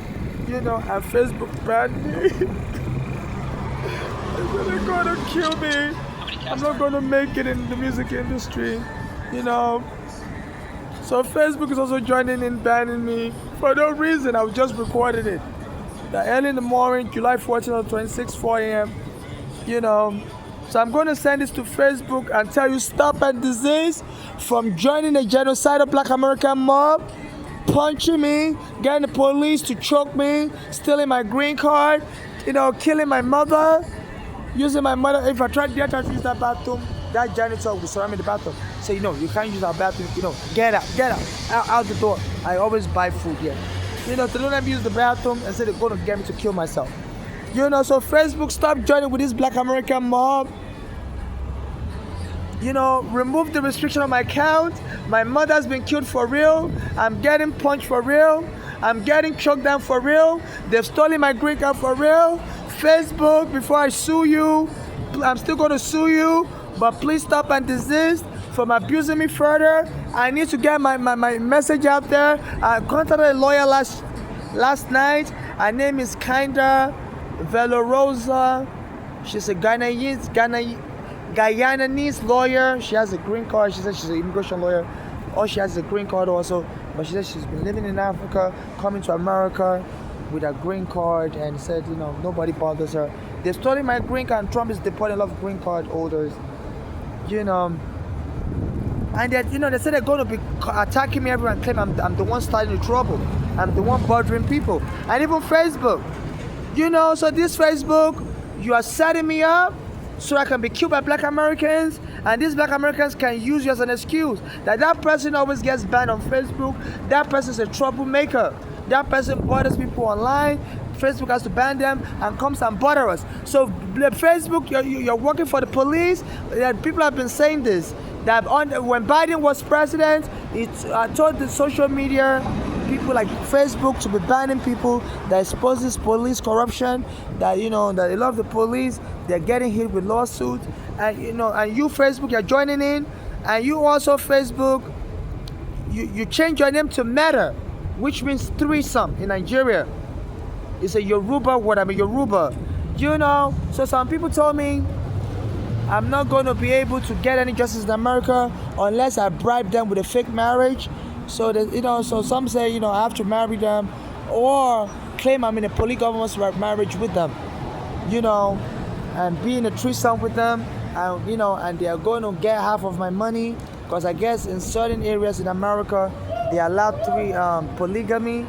and Facebook banned me. They're gonna kill me. I'm not gonna make it in the music industry, So Facebook is also joining in banning me for no reason. I was just recording it. Early in the morning, July 14th or 26, 4 a.m. So I'm going to send this to Facebook and tell you stop and desist from joining a genocidal Black American mob, punching me, getting the police to choke me, stealing my green card, killing my mother, using my mother. If I try to use that bathroom, that janitor will surround me in the bathroom. Say, you can't use our bathroom, get out the door. I always buy food here. To don't let me use the bathroom and say they're going to get me to kill myself. So Facebook, stop joining with this Black American mob. Remove the restriction on my account. My mother's been killed for real. I'm getting punched for real. I'm getting choked down for real. They've stolen my green card for real. Facebook, before I sue you, I'm still going to sue you, but please stop and desist from abusing me further. I need to get my message out there. I contacted a lawyer last night. Her name is Kinda Velorosa. She's a Guyanese lawyer. She has a green card. She said she's an immigration lawyer. Or she has a green card also. But she said she's been living in Africa, coming to America with a green card, and said, nobody bothers her. They've stolen my green card, and Trump is deporting a lot of green card holders. And that, they said they're going to be attacking me everywhere and claim I'm the one starting the trouble. I'm the one bothering people. And even Facebook. So this Facebook, you are setting me up so I can be killed by Black Americans, and these Black Americans can use you as an excuse that person always gets banned on Facebook. That person is a troublemaker. That person bothers people online. Facebook has to ban them and comes and bother us. So Facebook, you're working for the police. People have been saying this, that when Biden was president, I told the social media people like Facebook to be banning people that exposes police corruption, that that they love the police. They're getting hit with lawsuits, and and you Facebook, you're joining in, and you also Facebook, you change your name to Meta, which means threesome in Nigeria. It's a Yoruba word. I'm a Yoruba. So some people told me I'm not going to be able to get any justice in America unless I bribe them with a fake marriage. So that so some say I have to marry them, or claim I'm in a polygamous marriage with them, and be in a threesome with them, and and they are going to get half of my money, because I guess in certain areas in America they allow polygamy.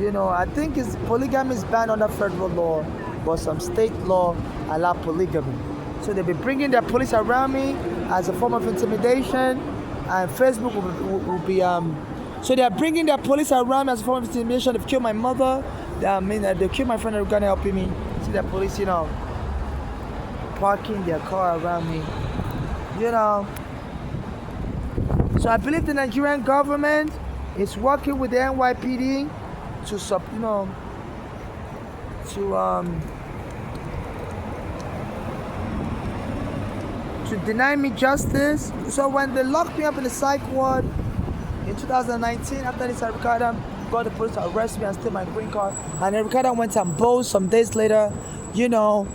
I think polygamy is banned under federal law, but some state law allow polygamy. So they'll be bringing their police around me as a form of intimidation, and Facebook will be so they are bringing their police around me as a form of intimidation. They've killed my mother. They killed my friend who was helping me. See the police, parking their car around me. So I believe the Nigerian government is working with the NYPD to deny me justice. So when they locked me up in the psych ward in 2019, after this, Ricardo got the police to arrest me and steal my green card. And Ricardo went and bowled some days later,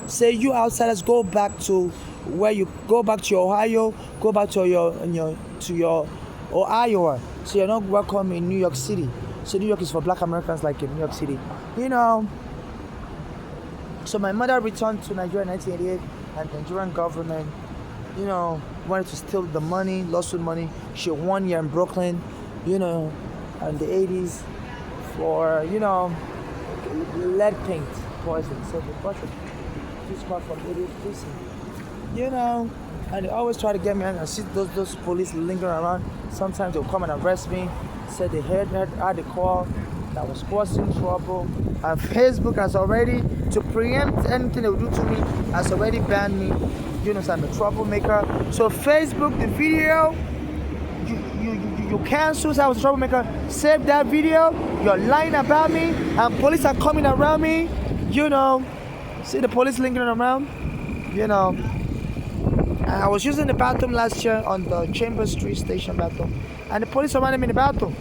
say you outsiders go back to where you go back to your Ohio, go back to your or Iowa. So you're not welcome in New York City. So New York is for Black Americans, like in New York City. You know. So my mother returned to Nigeria in 1988, and the Nigerian government, you know, wanted to steal the money, lawsuit money. She won here in Brooklyn, you know, in the 80s for, you know, lead paint poison. So they bought this part from 88 prison, you know, and they always try to get me. And I see those police lingering around. Sometimes they'll come and arrest me. Said they had the call that was causing trouble. And Facebook has already, to preempt anything they will do to me, has already banned me. You know, so I'm a troublemaker. So Facebook, the video, you cancel. So I was a troublemaker. Save that video. You're lying about me, and police are coming around me. You know, see the police lingering around. You know, and I was using the bathroom last year on the Chambers Street station bathroom, and the police surrounded me in the bathroom.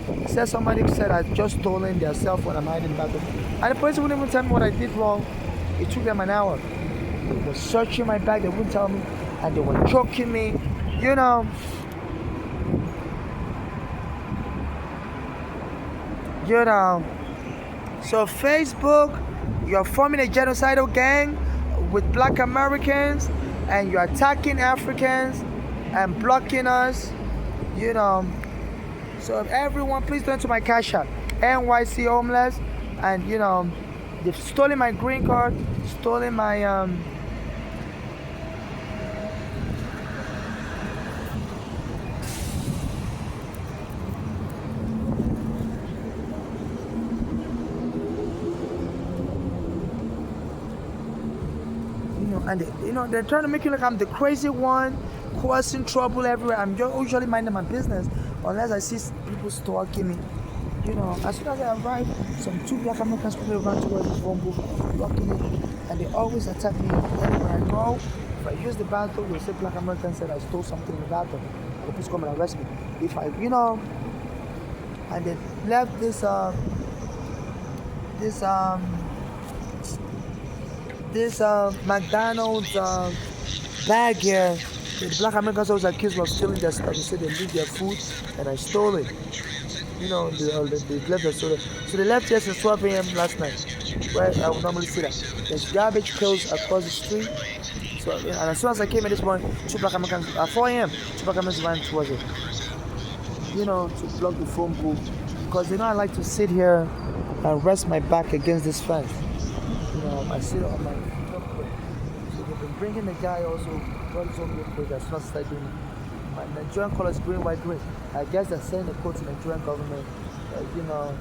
Somebody said I just stolen their cell phone. I'm hiding in the bathroom, and the police wouldn't even tell me what I did wrong. It took them an hour. They were searching my bag. They wouldn't tell me, and they were choking me. You know. You know. So Facebook, you're forming a genocidal gang with Black Americans, and you're attacking Africans and blocking us. You know. So everyone, please turn to my cash app, NYC homeless, and you know, they've stolen my green card, stolen my and they're trying to make it like I'm the crazy one, causing trouble everywhere. I'm just usually minding my business unless I see people stalking me. You know, as soon as I arrive, some two Black Americans people run towards this phone booth, blocking it, and they always attack me anywhere I go. If I use the bathroom, they say Black American said I stole something in the bathroom. The police come and arrest me. If I, you know, and they left this McDonald's bag here. The Black Americans always accused me of stealing their stuff. They said they leave their food, and I stole it. You know, they left the soda. So they left here since 12 a.m. last night, where I would normally see that. There's garbage clothes across the street. So, and as soon as I came in this morning, two Black Americans, at 4 a.m., two Black Americans ran towards it. You know, to block the phone booth. Because they know I like to sit here and rest my back against this fence. You know, I sit on my front foot. So they've been bringing the guy also, brought his own milk as soon as I started doing it. My Nigerian color is green, white, green. I guess they're saying the quote to the Nigerian government, you know,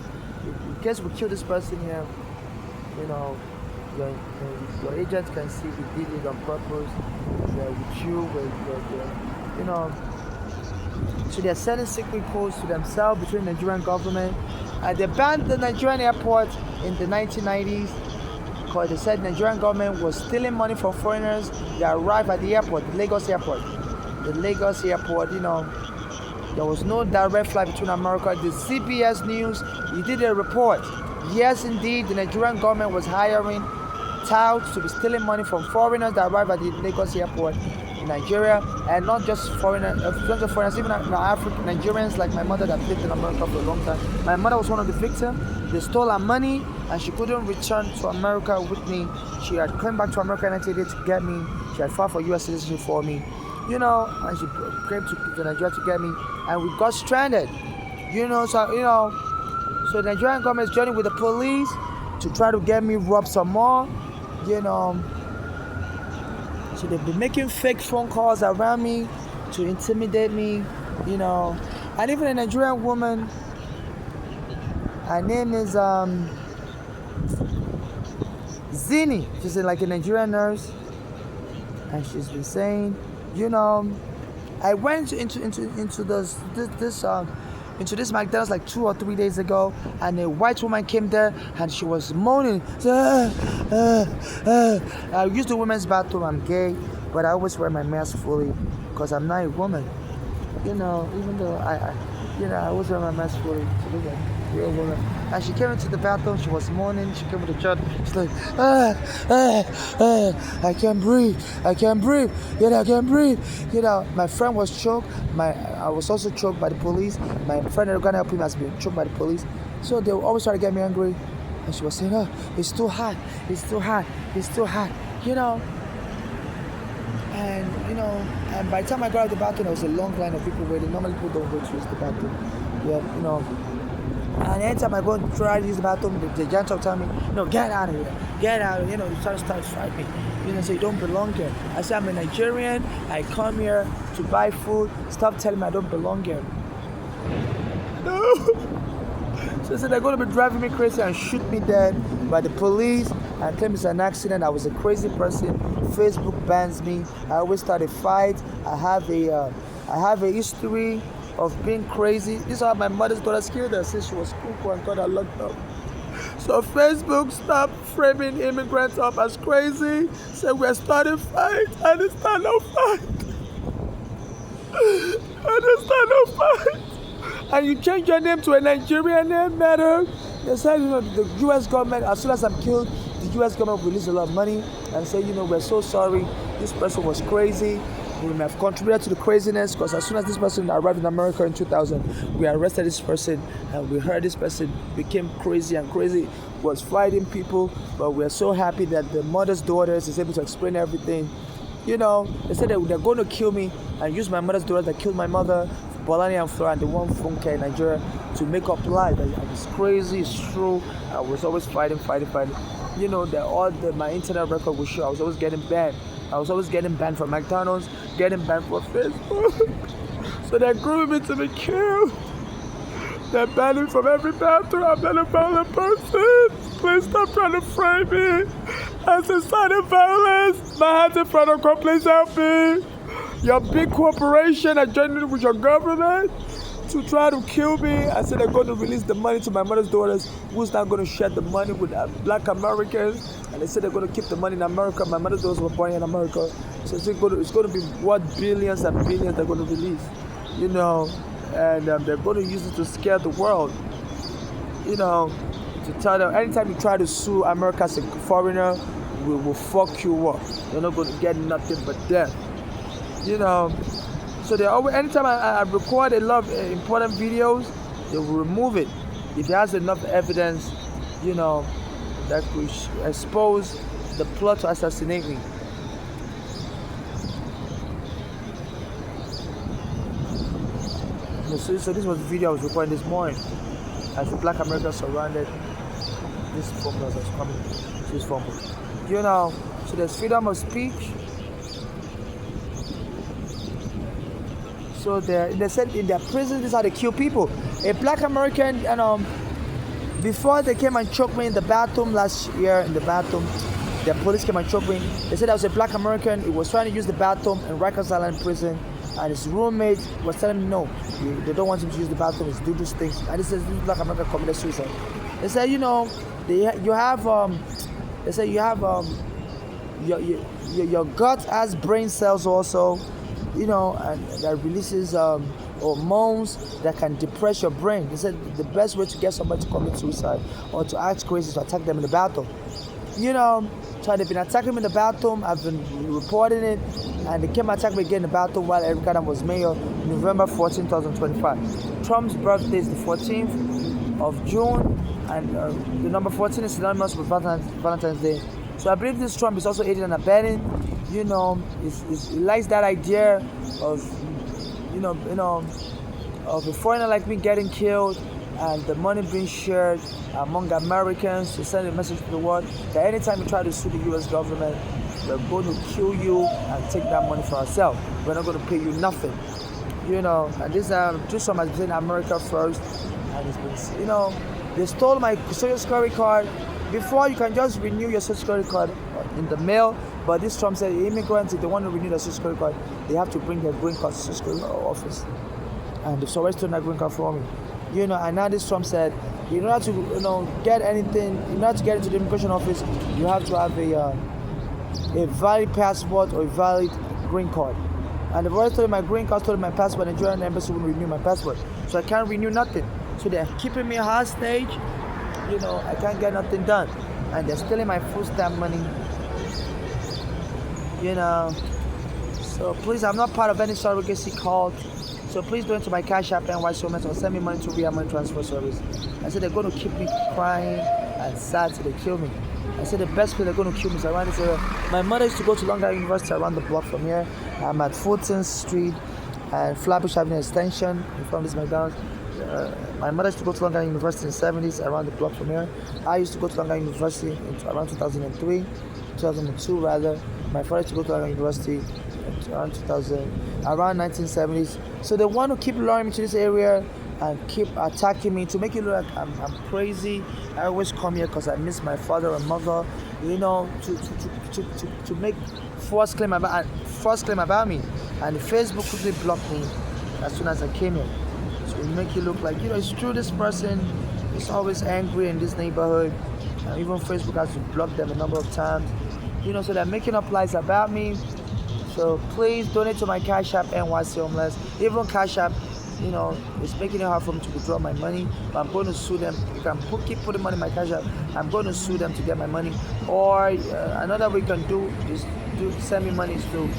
in case we kill this person here, you know, your agents can see we did it on purpose. We're with you, you know. So they're sending secret codes to themselves between the Nigerian government. And they banned the Nigerian airport in the 1990s because they said the Nigerian government was stealing money from foreigners that arrived at the airport, the Lagos airport. The Lagos airport, you know, there was no direct flight between America. The CBS News, he did a report. Yes, indeed, the Nigerian government was hiring touts to be stealing money from foreigners that arrived at the Lagos airport in Nigeria, and not just foreigners, even African Nigerians like my mother that lived in America for a long time. My mother was one of the victims. They stole her money, and she couldn't return to America with me. She had come back to America in 1988 to get me. She had filed for U.S. citizenship for me. You know, and she came to Nigeria to get me, and we got stranded. You know, so the Nigerian government is joining with the police to try to get me robbed some more. You know, so they've been making fake phone calls around me to intimidate me. You know, and even a Nigerian woman. Her name is Zini. She's like a Nigerian nurse, and she's been saying, you know, I went into this McDonald's like 2 or 3 days ago, and a white woman came there and she was moaning. I use the women's bathroom. I'm gay, but I always wear my mask fully because I'm not a woman. You know, even though I always wear my mask fully. real woman. And she came into the bathroom, she was moaning, she came to the church, she's like, I can't breathe, I can't breathe, I can't breathe. My friend was choked, I was also choked by the police. My friend that was gonna help him has been choked by the police. So they were always trying to get me angry. And she was saying, it's too hot, it's too hot, it's too hot, And by the time I got out of the bathroom, there was a long line of people waiting. Normally people don't go to use the bathroom. And anytime I go and try to use the bathroom, the gentleman tell me, no, get out of here, get out of here. They try to start fighting me. So you don't belong here. I say I'm a Nigerian, I come here to buy food. Stop telling me I don't belong here. No. So they said they're going to be driving me crazy and shoot me dead by the police and claim it's an accident. I was a crazy person. Facebook bans me. I always start a fight. I have a history of being crazy. This is how my mother's daughter killed her since she was cuckoo and got her locked up. So Facebook stopped framing immigrants up as crazy. So we're starting fight. And it's not no fight. And you change your name to a Nigerian name, matter. They said, the U.S. government, as soon as I'm killed, the U.S. government will release a lot of money and say, we're so sorry. This person was crazy. We may have contributed to the craziness because as soon as this person arrived in America in 2000, we arrested this person and we heard this person became crazy, was fighting people. But we're so happy that the mother's daughter is able to explain everything. They said that they're going to kill me and use my mother's daughter that killed my mother, Bolani and Flora, and the one from in Nigeria to make up lies. I was crazy, it's true. I was always fighting. That my internet record will show I was always getting banned. I was always getting banned from McDonald's, getting banned from Facebook. So they're grooming me to be killed. They're banning me from every bathroom. I'm not a violent person. Please stop trying to frame me as a sign of violence. My hands in front of God, please help me. Your big corporation are joining with your government to try to kill me. I said they're going to release the money to my mother's daughters, who's not going to share the money with black Americans. And they said they're going to keep the money in America. My mother's daughters were born in America. So it's going to be what billions and billions they're going to release. And they're going to use it to scare the world. To tell them anytime you try to sue America as a foreigner, we will fuck you up. You're not going to get nothing but death. So they always, anytime I record a lot of important videos, they will remove it if it has enough evidence, that could expose the plot to assassinate me. So this was the video I was recording this morning as the black Americans surrounded this phone that was coming to this phone booth. So there's freedom of speech. So they said in their prison, this is how they kill people. A black American, before they came and choked me in the bathroom last year, the police came and choked me. They said I was a black American. He was trying to use the bathroom in Rikers Island prison. And his roommate was telling me no, they don't want him to use the bathroom, he's do these things. And he says this black American committed suicide. They said, your gut has brain cells also, and that releases hormones that can depress your brain. They said the best way to get somebody to commit suicide or to act crazy is to attack them in the bathroom. So they've been attacking me in the bathroom. I've been reporting it, and they came and attacked me again in the bathroom while Eric Adams was mayor, November 14, 2025. Trump's birthday is the 14th of June, and the number 14 is synonymous with Valentine's Day. So I believe this Trump is also aiding and abetting. He likes that idea of, of a foreigner like me getting killed and the money being shared among Americans to send a message to the world that anytime you try to sue the U.S. government, we're going to kill you and take that money for ourselves. We're not going to pay you nothing. And this Trump has been America first, and it's been, they stole my social security card. Before, you can just renew your social security card in the mail, but this Trump said immigrants, if they want to renew their social security card, they have to bring their green card to the social security office. And they've already stolen that green card for me. And now this Trump said, in order to get anything, in order to get into the immigration office, you have to have a valid passport or a valid green card. And they've already stolen my green card, stolen my passport, and the Nigerian embassy wouldn't renew my passport. So I can't renew nothing. So they're keeping me hostage. I can't get nothing done. And they're stealing my food stamp money. So please, I'm not part of any surrogacy cult. So please donate to my Cash App NYC Women's or send me money to Real Money Transfer Service. I said they're going to keep me crying and sad till they kill me. I said the best place they're going to kill me is around this area. My mother used to go to Long Island University around the block from here. I'm at 14th Street and Flatbush Avenue Extension in front of this McDonald's. My mother used to go to Long Island University in the 70s around the block from here. I used to go to Long Island University around 2002 rather. My father used to go to Long Island University around 1970s. So they want to keep luring me to this area and keep attacking me to make it look like I'm crazy. I always come here because I miss my father and mother, to make false claim about me. And Facebook quickly blocked me as soon as I came here. So it make it look like, it's true, this person is always angry in this neighborhood. And even Facebook has to block them a number of times. So they're making up lies about me. So please donate to my Cash App NYC Homeless. Even Cash App, it's making it hard for me to withdraw my money. But I'm going to sue them. You can keep putting money in my Cash App. I'm going to sue them to get my money. Or another way you can do is send me money through.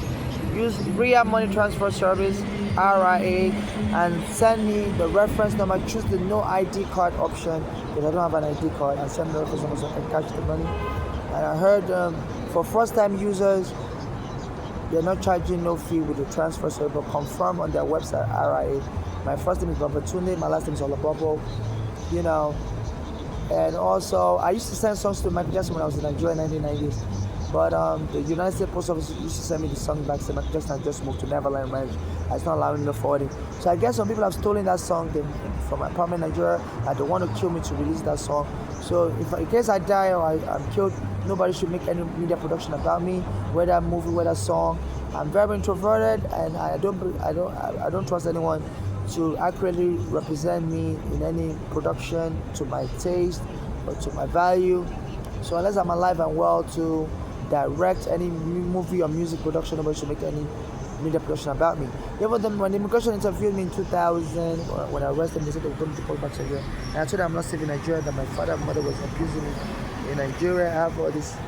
Use Real Money Transfer Service, RIA, and send me the reference number. Choose the no ID card option because I don't have an ID card. And send me the reference number so I can catch the money. And I heard for first-time users, they're not charging no fee with the transfer service, but confirm on their website, RIA. My first name is Babatunde, my last name is Olabobo, And also, I used to send songs to Michael Jackson when I was in Nigeria in the 1990s. But the United States Post Office used to send me the song back, saying Michael Jackson had just moved to Neverland Ranch. It's not allowing me to forwarding. So I guess some people have stolen that song from my apartment in Nigeria, and they want to kill me to release that song. So in case I die or I'm killed, nobody should make any media production about me, whether movie, whether song. I'm very introverted, and I don't trust anyone to accurately represent me in any production to my taste or to my value. So unless I'm alive and well to direct any movie or music production, nobody should make any media production about me. Even then, when the immigration interviewed me in 2000, when I arrested them, they said they were going to deport back to Nigeria. And I told them I'm not safe in Nigeria, that my father and mother was abusing me in Nigeria. I have all this, I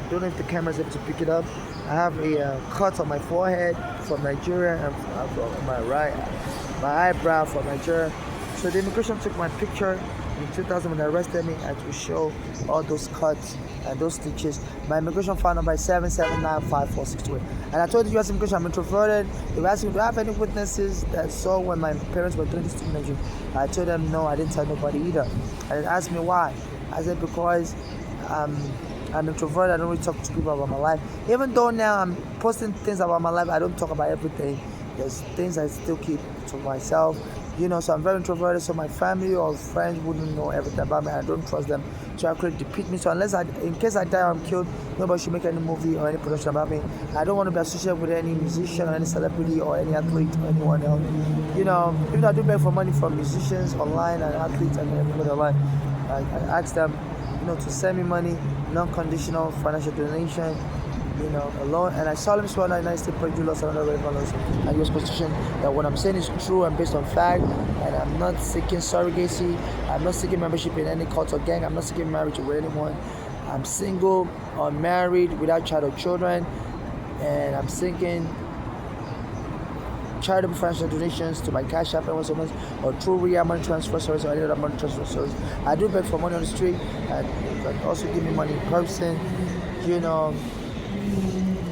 don't know if the camera is able to pick it up. I have a cut on my forehead from Nigeria and from my eyebrow from Nigeria. So the immigration took my picture in 2000 when they arrested me, and to show all those cuts and those stitches. My immigration file number is 7795462. And I told the U.S. immigration I'm introverted. They were asking, do I have any witnesses that saw when my parents were doing this to me in Nigeria? I told them no, I didn't tell nobody either. And they asked me why. I said because I'm introverted, I don't really talk to people about my life. Even though now I'm posting things about my life, I don't talk about everything. There's things I still keep to myself. So I'm very introverted, so my family or friends wouldn't know everything about me. I don't trust them to actually depict me. So in case I die or I'm killed, nobody should make any movie or any production about me. I don't want to be associated with any musician or any celebrity or any athlete or anyone else. Even though I do beg for money from musicians online and athletes and everybody online, I ask them, to send me money, non-conditional financial donation, alone. And I solemnly swear on the United States President laws and other relevant laws and U.S. Constitution that what I'm saying is true and based on fact, and I'm not seeking surrogacy, I'm not seeking membership in any cult or gang, I'm not seeking marriage with anyone. I'm single, unmarried, without child or children, and I'm seeking charitable financial donations to my Cash App or through Real Money Transfer Service or any other money transfer service. I do beg for money on the street, and you can also give me money in person,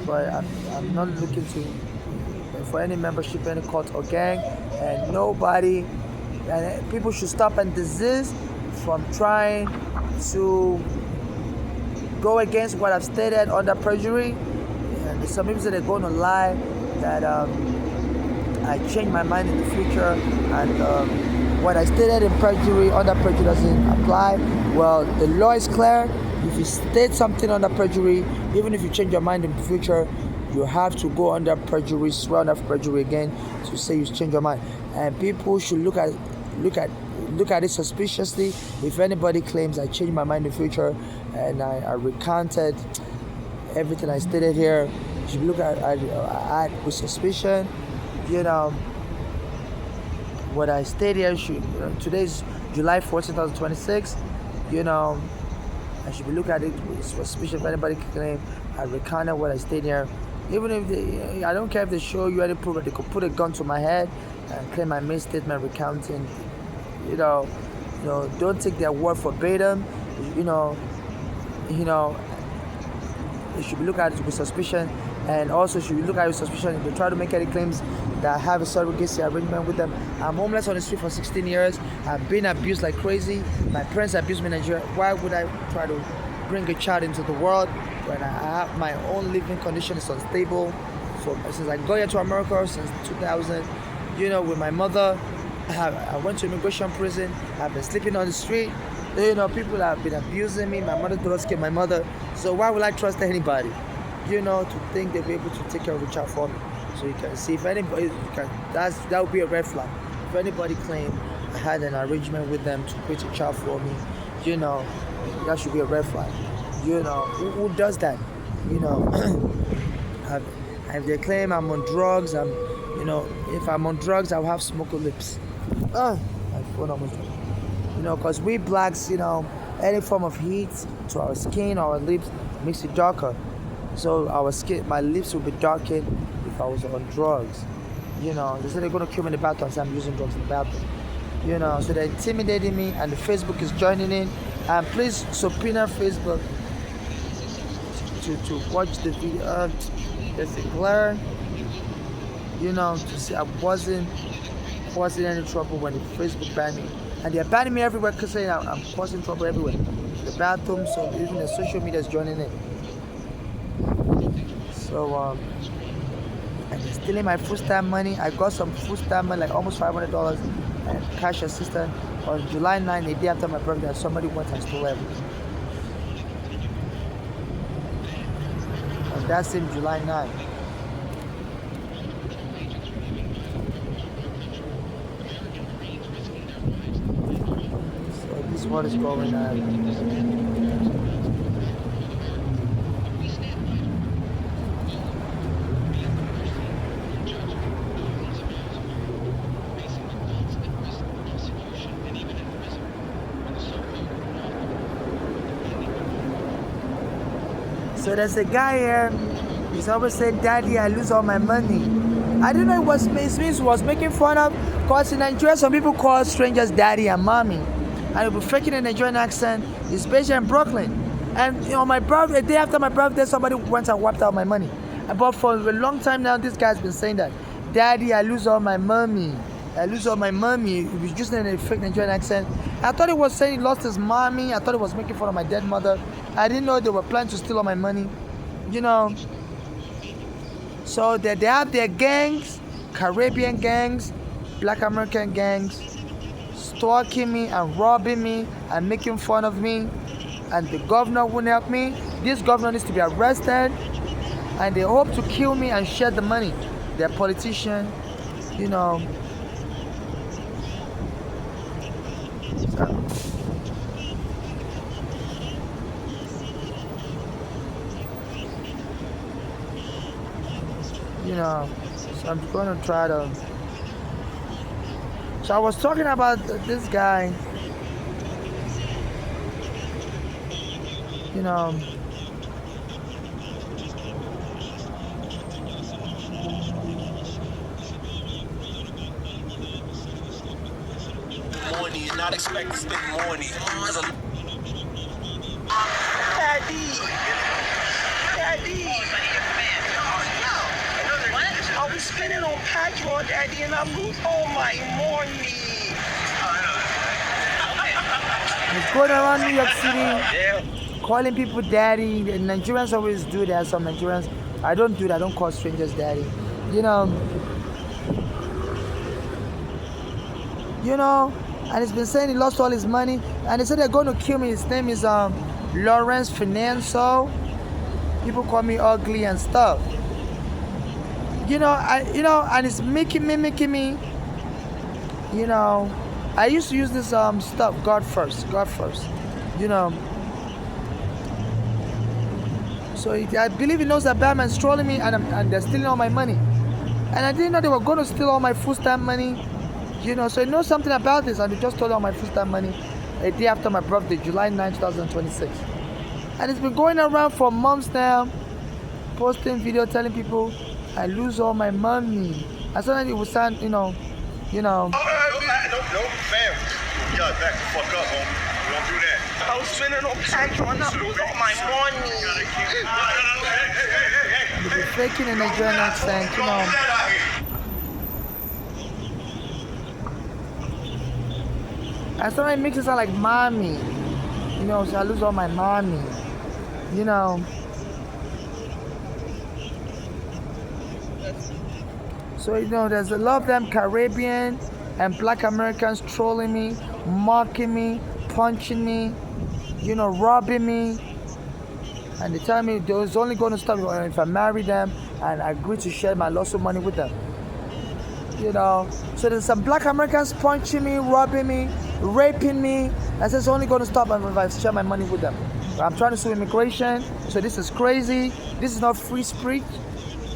but I'm not looking for any membership, any cult or gang, and nobody, and people should stop and desist from trying to go against what I've stated under perjury. And some people say they're going to lie that I change my mind in the future, and what I stated in perjury under perjury doesn't apply. Well, the law is clear. If you state something under perjury, even if you change your mind in the future, you have to go under perjury, swear under perjury again to say you change your mind. And people should look at it suspiciously. If anybody claims I changed my mind in the future and I recanted everything I stated here, you should look at with suspicion. When I stayed here, today's July 14, 2026. I should be looking at it with suspicion if anybody can claim I recounted what I stayed here. Even if I don't care if they show you any proof, but they could put a gun to my head and claim I made statement recounting. Don't take their word verbatim. You should be looking at it with suspicion, and also should be looking at it with suspicion if they try to make any claims that I have a surrogacy arrangement with them. I'm homeless on the street for 16 years. I've been abused like crazy. My parents abused me in Nigeria. Why would I try to bring a child into the world when I have my own living condition is unstable? So since I got here to America since 2000, with my mother, I went to immigration prison. I've been sleeping on the street. People have been abusing me. My mother told us to kill my mother. So why would I trust anybody? To think they'll be able to take care of the child for me. So you can see if anybody, that would be a red flag. If anybody claimed I had an arrangement with them to create a child for me, that should be a red flag. Who does that? If they claim I'm on drugs, if I'm on drugs, I'll have smoky lips. My phone almost. Because we blacks, any form of heat to our skin or our lips makes it darker. So our skin, my lips will be darkened if I was on drugs. They said they're going to kill me in the bathroom, so I'm using drugs in the bathroom. So they're intimidating me, and the Facebook is joining in. And please subpoena Facebook to watch the video. There's a glare, to see I wasn't causing any trouble when the Facebook banned me. And they're banning me everywhere because saying I'm causing trouble everywhere. The bathroom, so even the social media is joining in. So, and they're stealing my food stamp money. I got some food stamp money, like almost $500 and cash assistance. On July 9, a day after my birthday, somebody went and stole everything. On that same July 9. What is going on? So there's a guy here. He's always saying, "Daddy, I lose all my money." I didn't know it was making fun of. Cause in Nigeria, some people call strangers daddy and mommy. And he'll be faking a Nigerian accent. He's based here in Brooklyn. And my birthday, a day after my birthday, somebody went and wiped out my money. But for a long time now, this guy's been saying that, "Daddy, I lose all my money. I lose all my money." He was just in a fake Nigerian accent. I thought he was saying he lost his mommy. I thought he was making fun of my dead mother. I didn't know they were planning to steal all my money. So they have their gangs, Caribbean gangs, Black American gangs, stalking me and robbing me and making fun of me, and the governor wouldn't help me. This governor needs to be arrested, and they hope to kill me and share the money. They're politicians, So, so I'm going to try to. So I was talking about this guy, Morning, you're not expected to spend morning. Daddy. I was spending on petrol, Daddy, and I lose all my money. he's going around New York City, calling people daddy. The Nigerians always do that. Some Nigerians, I don't do that. I don't call strangers daddy. And he's been saying he lost all his money, and they said they're going to kill me. His name is Lawrence Finanzo. People call me ugly and stuff. And it's mimicking me. I used to use this stuff, God first. So I believe he knows that bad man's trolling me, and they're stealing all my money. And I didn't know they were going to steal all my food stamp money. You know, so I know something about this, and they just told me on my freestyle money a day after my birthday, July 9, 2026. And it's been going around for months now, posting video telling people I lose all my money. And suddenly it will sound, No, fam. You gotta back the fuck up, homie. We don't do that. I was spending on petrol and I lose all my money. They be faking in Nigerian accent, And suddenly it makes it sound like mommy. So I lose all my money. So, there's a lot of them Caribbean and Black Americans trolling me, mocking me, punching me, robbing me. And they tell me they was only going to stop if I marry them and I agree to share my loss of money with them. So there's some Black Americans punching me, robbing me, raping me, and says it's only going to stop if I share my money with them. I'm trying to sue immigration, so this is crazy. This is not free speech.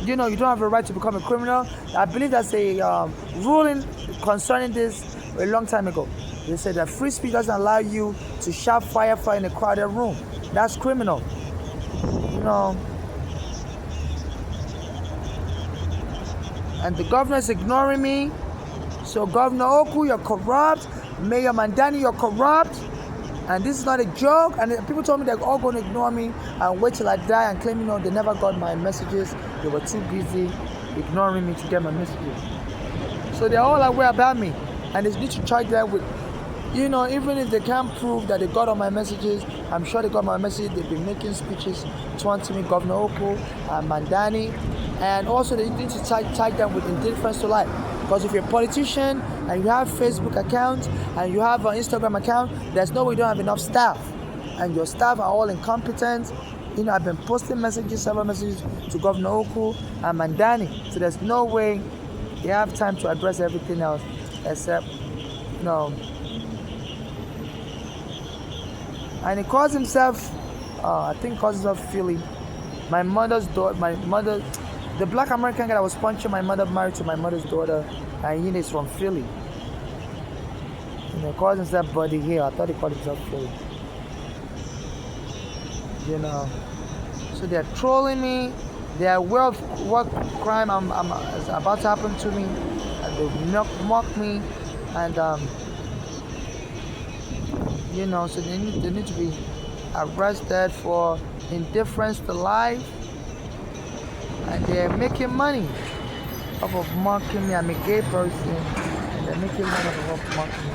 You don't have a right to become a criminal. I believe that's a ruling concerning this a long time ago. They said that free speech doesn't allow you to shout fire in a crowded room. That's criminal. And the governor is ignoring me. So Governor Oku, you're corrupt. Mayor Mandani, you're corrupt. And this is not a joke. And people told me they're all going to ignore me and wait till I die and claim, they never got my messages. They were too busy ignoring me to get my messages. So they're all aware about me. And they need to charge that with, even if they can't prove that they got all my messages, I'm sure they got my messages. They've been making speeches taunting me, Governor Oku and Mandani. And also they need to tag them with indifference to life. Because if you're a politician and you have Facebook account and you have an Instagram account, there's no way you don't have enough staff. And your staff are all incompetent. I've been posting several messages to Governor Oku and Mandani. So there's no way they have time to address everything else except, And he calls himself, Philly. My mother's daughter, the Black American guy that was punching my mother married to my mother's daughter, and he's from Philly. He calls himself Buddy Hill. I thought he called himself Philly. So they're trolling me. They're aware of what crime is about to happen to me, and they mock me, and so they need to be arrested for indifference to life. And they're making money off of mocking me. I'm a gay person, and they're making money off of mocking me.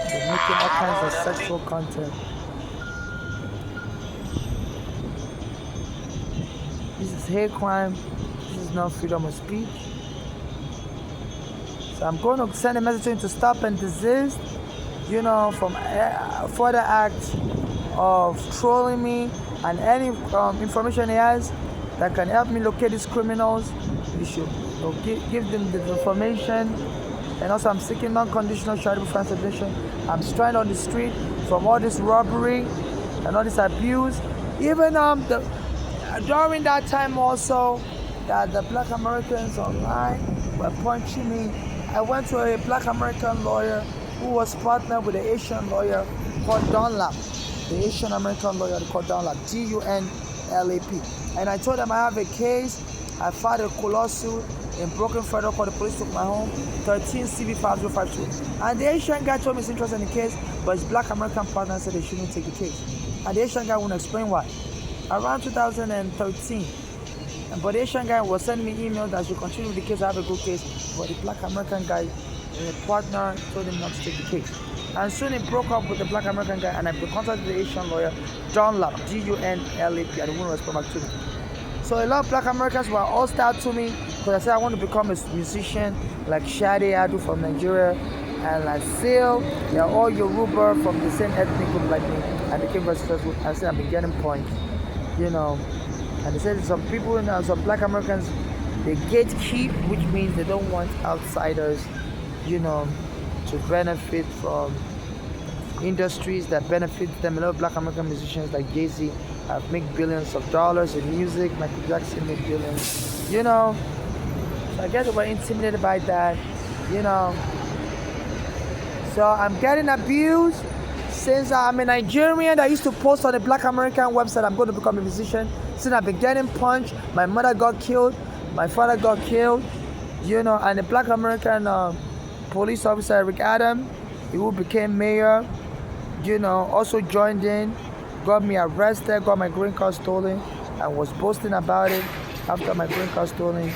They're making all kinds of sexual content. This is hate crime. This is not freedom of speech. So I'm going to send a message to him to stop and desist, from further acts of trolling me, and any information he has that can help me locate these criminals, you should give them the information. And also I'm seeking non-conditional charitable transportation. I'm stranded on the street from all this robbery and all this abuse. Even during that time also, that the Black Americans online were punching me. I went to a Black American lawyer who was partnered with an Asian lawyer called Dunlap. The Asian American lawyer called Dunlap, Dunlap. And I told them I have a case. I filed a lawsuit in Brooklyn Federal Court. The police took my home, 13 CV 5052. And the Asian guy told me he's interested in the case, but his Black American partner said they shouldn't take the case. And the Asian guy wouldn't explain why. Around 2013, but the Asian guy was sending me emails that I should continue with the case. I have a good case. But the Black American guy, the partner, told him not to take the case. And soon he broke up with the Black American guy, and I contacted the Asian lawyer, Dunlap, Dunlap, and he wouldn't respond back to me. So a lot of Black Americans were hostile to me because I said I want to become a musician like Shade Adu from Nigeria, and like Seal. They're all Yoruba from the same ethnic group like me, and they came very successful. I said I've been getting points, And they said some people, some Black Americans, they gatekeep, which means they don't want outsiders, to benefit from industries that benefit them. A lot of black American musicians like Jay-Z have made billions of dollars in music. Michael Jackson made billions. You know, so I guess they were intimidated by that. You know, so I'm getting abused since I'm a Nigerian that used to post on the Black American website. I'm going to become a musician. Since I've been getting punched, my mother got killed, my father got killed. You know, and the Black American police officer Eric Adam, who became mayor, you know, also joined in, got me arrested, got my green card stolen, and was boasting about it after my green card stolen.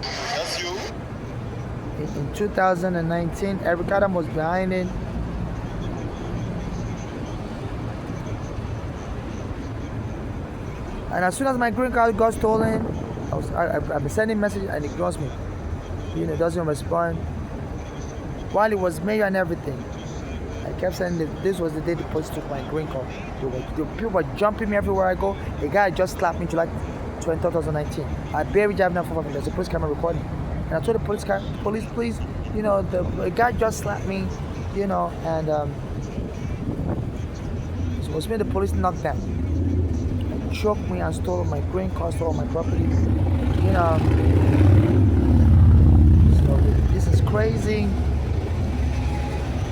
That's you? In 2019, Eric Adam was behind it. And as soon as my green card got stolen, I've been sending messages and it ignores me. You know, doesn't respond. While it was mayor and everything, I kept saying that this was the day the police took my green card. People were jumping me everywhere I go. A guy just slapped me in July 2019. I barely driving down from there's a police camera recording. And I told the police, please, you know, the guy just slapped me, you know, and so it was me the police knocked down. Choked me and stole my green card, stole my property, you know. So this is crazy.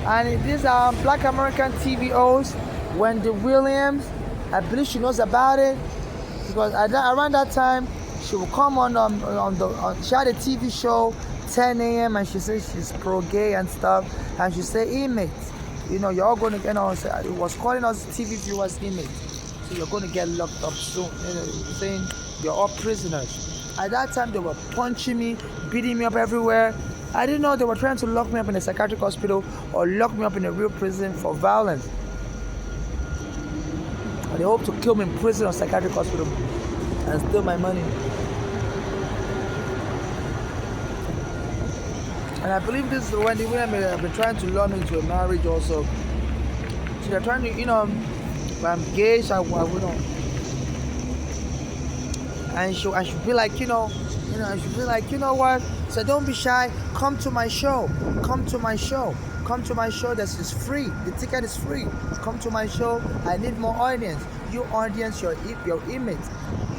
And these are Black American TV host, Wendy Williams. I believe she knows about it because around that time she would come on she had a TV show 10 a.m. and she said she's pro-gay and stuff, and she said, inmates, you know, you're all going to get on. It was calling us TV viewers inmates. So you're going to get locked up soon. You know, saying you're all prisoners. At that time, they were punching me, beating me up everywhere. I didn't know they were trying to lock me up in a psychiatric hospital or lock me up in a real prison for violence. And they hope to kill me in prison or psychiatric hospital and steal my money. And I believe this is when the women have been trying to lure me into a marriage also. So they're trying to, you know, I'm gay, so I wouldn't. And she be like, you know, and she be like, you know what? So don't be shy. Come to my show. Come to my show. Come to my show. This is free. The ticket is free. Come to my show. I need more audience. You audience, your image.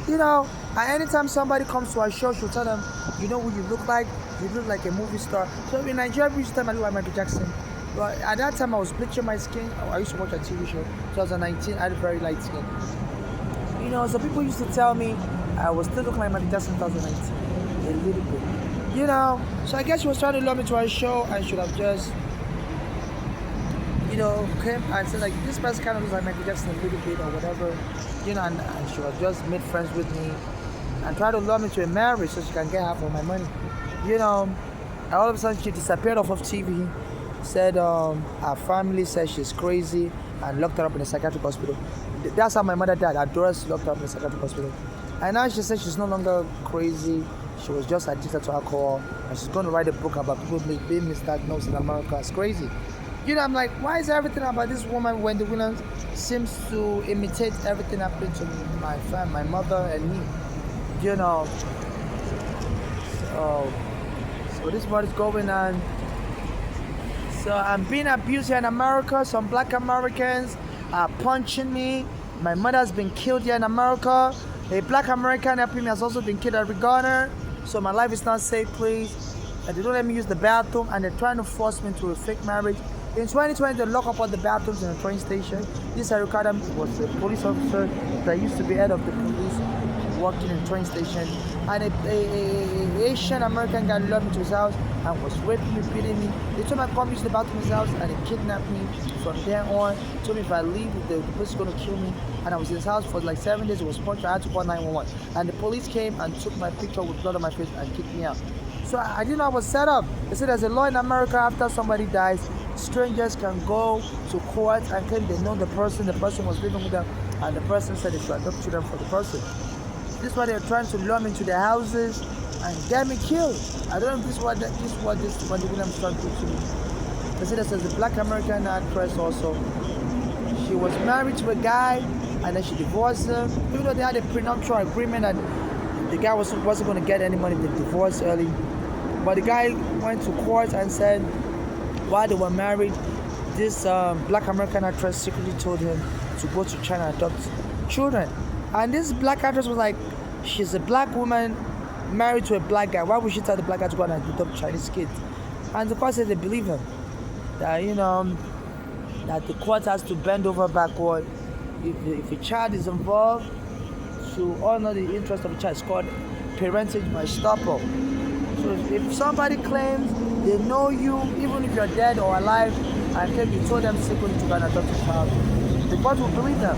You know, and anytime somebody comes to our show, she'll tell them, you know who you look like? You look like a movie star. So in Nigeria, we used to tell me I look like Michael Jackson. But at that time, I was bleaching my skin. I used to watch a TV show. 2019, I had a very light skin. You know, so people used to tell me I was still looking like Michael Jackson 2019. A little bit. You know, so I guess she was trying to lure me to her show and should have just, you know, came and said like, this person kind of looks like Michael Jackson a little bit or whatever. You know, and she was just made friends with me and tried to lure me to a marriage so she can get half of my money. You know, and all of a sudden she disappeared off of TV. Said her family said she's crazy and locked her up in a psychiatric hospital. That's how my mother died. Her daughters locked her up in a psychiatric hospital. And now she said she's no longer crazy. She was just addicted to alcohol, and she's going to write a book about people being misdiagnosed in America as crazy. You know, I'm like, why is everything about this woman, Wendy Williams, seems to imitate everything happened to my family, my mother and me? You know. So this is what is going on. So I'm being abused here in America. Some black Americans are punching me. My mother's been killed here in America. A black American helping me has also been killed at Regana. So my life is not safe, please. And they don't let me use the bathroom, and they're trying to force me into a fake marriage. In 2020, they lock up all the bathrooms in the train station. This Eric Adam was a police officer that used to be head of the police working in the train station. And a Asian American guy lured me to his house and was raping me, beating me. They told me I come use the bathroom in his house, and they kidnapped me. From there on, told me if I leave, the police is going to kill me. And I was in his house for like 7 days. It was punched. I had to call 911. And the police came and took my picture with blood on my face and kicked me out. So I didn't know I was set up. They said there's a law in America after somebody dies, strangers can go to court and claim they know the person was living with them, and the person said they should adopt children for the person. This is why they're trying to lure me into their houses and get me killed. I don't know if this is what the Williams trying to do to me. They said there's a black American actress also. She was married to a guy and then she divorced him. Even though they had a prenuptial agreement that the guy wasn't going to get any money if they divorced early. But the guy went to court and said while they were married, this black American actress secretly told him to go to China and adopt children. And this black actress was like, she's a black woman married to a black guy. Why would she tell the black guy to go and adopt Chinese kids? And the court said they believe him. That, that the court has to bend over backward if a child is involved to honor the interest of the child. It's called parentage by estoppel. So if somebody claims they know you, even if you're dead or alive, and claim you told them secretly to go and adopt a child, the court will believe them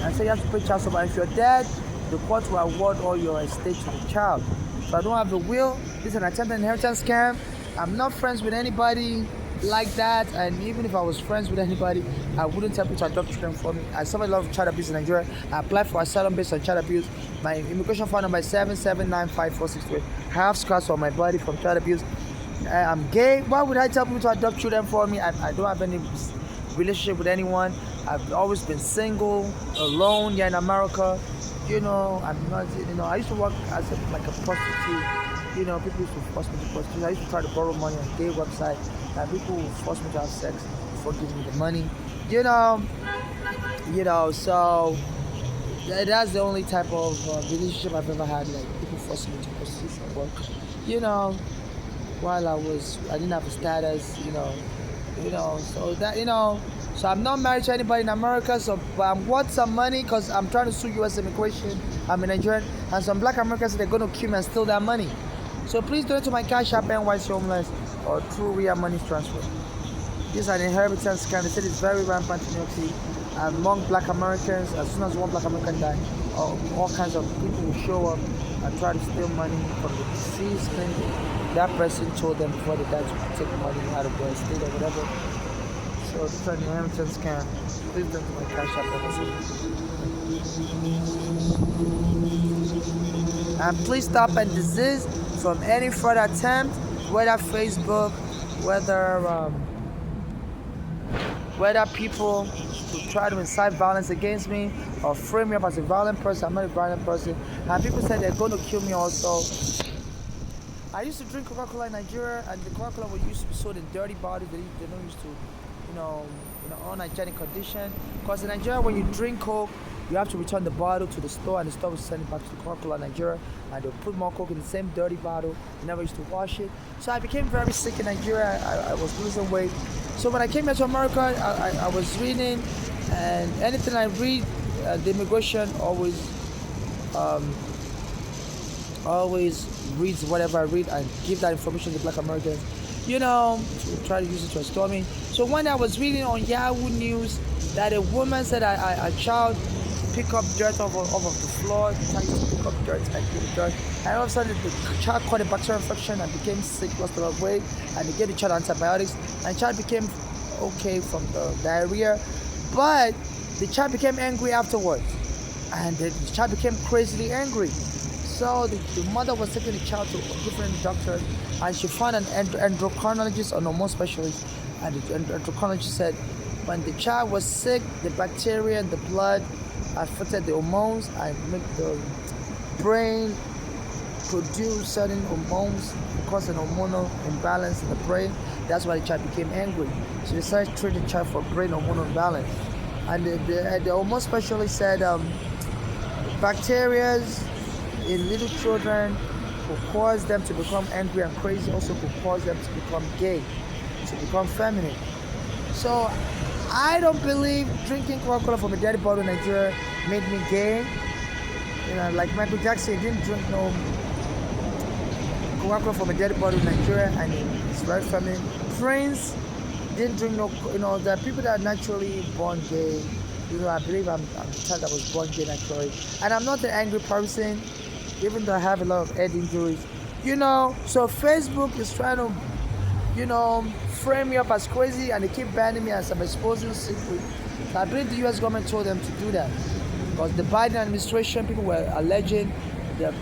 and say you have to pay child support. If you're dead, the court will award all your estate to the child. So I don't have a will. This is an attempted inheritance scam. I'm not friends with anybody like that, and even if I was friends with anybody, I wouldn't tell people to adopt children for me. I suffered a lot of child abuse in Nigeria. I applied for asylum based on child abuse. My immigration file number is 7795463. I have scars on my body from child abuse. I'm gay. Why would I tell people to adopt children for me? I don't have any relationship with anyone. I've always been single, alone here in America. I'm not, I used to work as like a prostitute. People used to force me to prostitute. I used to try to borrow money on a gay website, and people would force me to have sex before giving me the money. So that's the only type of relationship I've ever had. Like people forcing me to prostitute for work. While I didn't have a status. So I'm not married to anybody in America, but I'm worth some money because I'm trying to sue U.S. immigration. I'm a Nigerian, and some black Americans they're going to kill me and steal their money. So please donate to my Cash App, NYC Homeless, or through real money transfer. This is an inheritance scam. They said it's very rampant in New York City among black Americans. As soon as one black American dies, all kinds of people will show up and try to steal money from the deceased. That person told them before they died to take money out of their estate or whatever. So this is an inheritance scam. Please donate to my Cash App. And please stop and desist from any further attempt, whether Facebook, whether people to try to incite violence against me or frame me up as a violent person. I'm not a violent person. And people said they're going to kill me also. I used to drink Coca-Cola in Nigeria, and the Coca-Cola used to be sold in dirty bottles. They don't used to, unhygienic condition. Because in Nigeria, when you drink Coke, you have to return the bottle to the store, and the store will send it back to the Coca-Cola Nigeria, and they'll put more Coke in the same dirty bottle. They never used to wash it. So I became very sick in Nigeria. I was losing weight. So when I came here to America, I was reading, and anything I read, the immigration always reads whatever I read and give that information to black Americans, to try to use it to restore me. So one day I was reading on Yahoo News that a woman said a child pick up dirt off of the floor, trying to pick up dirt and give dirt. And all of a sudden the child caught a bacterial infection and became sick, lost a lot of weight, and they gave the child antibiotics, and the child became okay from the diarrhea. But the child became angry afterwards, and the child became crazily angry. So the mother was taking the child to different doctors, and she found an endocrinologist or hormone specialist, and the endocrinologist said when the child was sick, the bacteria in the blood affected the hormones and make the brain produce certain hormones, cause an hormonal imbalance in the brain. That's why the child became angry. So they decided to treat the child for brain hormonal imbalance. And the hormone specialist said bacteria in little children could cause them to become angry and crazy, also could cause them to become gay, to become feminine. So I don't believe drinking Coca-Cola from a dirty bottle in Nigeria made me gay. Like Michael Jackson didn't drink no Coca-Cola from a dirty bottle in Nigeria, and it's very feminine. Prince didn't drink no, there are people that are naturally born gay. I believe I'm the child that was born gay naturally. And I'm not an angry person, even though I have a lot of head injuries. So Facebook is trying to, frame me up as crazy, and they keep banning me as I'm exposing secret. So I believe the US government told them to do that. Because the Biden administration, people were alleging that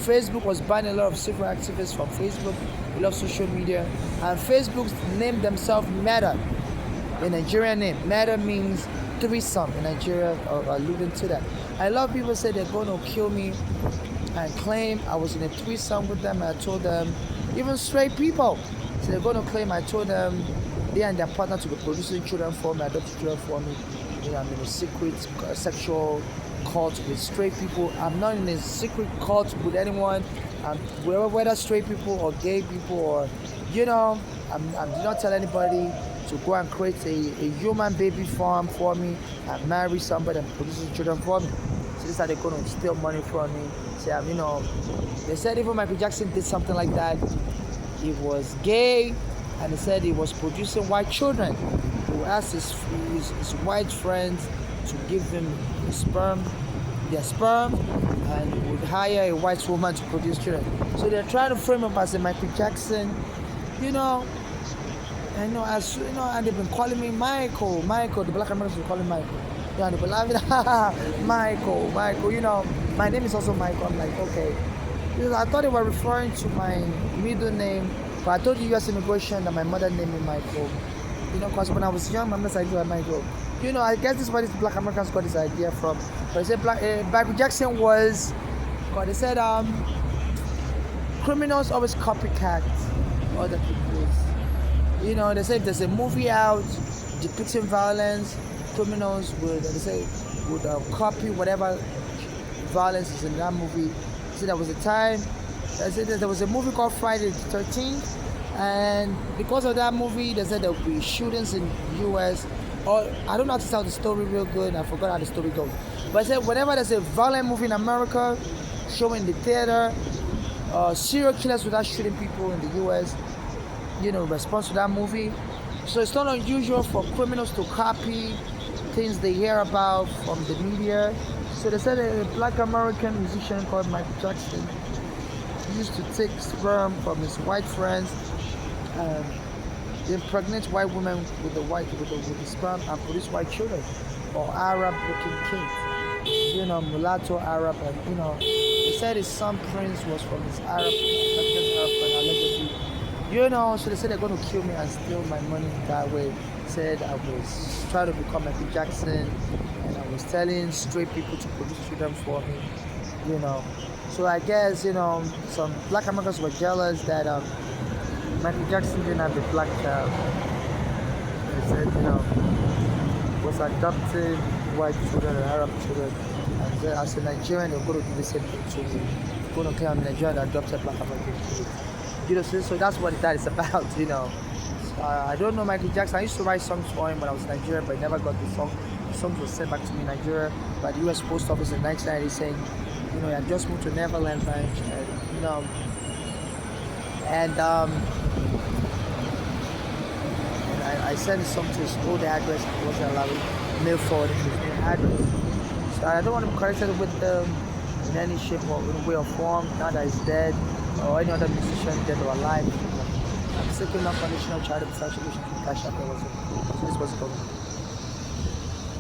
Facebook was banning a lot of civil activists from Facebook, a lot of social media. And Facebook named themselves Meta, a Nigerian name. Meta means threesome in Nigeria, alluding to that. And a lot of people say they're going to kill me and claim I was in a threesome with them. I told them, even straight people, so they're going to claim I told them they and their partner to be producing children for me, adopted children for me. You know, I'm in a secret sexual cult with straight people. I'm not in a secret cult with anyone. Whether straight people or gay people or, you know, I do not tell anybody to go and create a human baby farm for me and marry somebody and produce children for me. So this is how they're going to steal money from me. Say, you know, they said even Michael Jackson did something like that. He was gay, and he said he was producing white children. He would ask his white friends to give him their sperm, and he would hire a white woman to produce children. So they're trying to frame him as a Michael Jackson, you know. And as you know, and they've been calling me Michael. The black Americans will call him Michael. Yeah, and they'll be laughing, Michael. You know, my name is also Michael. I'm like, okay. Because I thought they were referring to my middle name, but I told the U.S. immigration that my mother named me Michael. You know, because when I was young, my mother said Michael. You know, I guess this is where these black Americans got this idea from. But they said Michael Jackson was, because they said criminals always copycat other people's. You know, they say if there's a movie out depicting violence, criminals would copy whatever violence is in that movie. So there was a time, there was a movie called Friday the 13th, and because of that movie, they said there would be shootings in the US. Or I don't know how to tell the story real good, I forgot how the story goes. But I said whenever there's a violent movie in America, showing in the theater, serial killers without shooting people in the US, you know, response to that movie. So it's not unusual for criminals to copy things they hear about from the media. So they said a black American musician called Michael Jackson used to take sperm from his white friends and impregnate white women with the sperm and produce white children or Arab-looking kids. You know, mulatto Arab, and you know, they said his son Prince was from his Arab girlfriend allegedly. You know, so they said they're going to kill me and steal my money that way. Said I was trying to become Michael Jackson, and I was telling straight people to produce children for me. You know, so I guess, you know, some black Americans were jealous that Michael Jackson didn't have a black child. They said, you know, was adopting white children and Arab children. And as a Nigerian, they're going to do the same thing to me. They're going to claim I'm Nigerian and adopted black American children. You know, so that's what that is about, you know. I don't know Michael Jackson. I used to write songs for him when I was in Nigeria, but I never got the song. The songs were sent back to me in Nigeria by the US Post Office in 1990 saying, you know, I just moved to Neverland Ranch, and, you know, and I sent the song to his old address. I wasn't allowed to mail forward his new address. So I don't want to be corrected with in any shape or way or form, now that he's dead, or any other musician dead or alive. I'm seeking unconditional child protection to cash up. So this was going.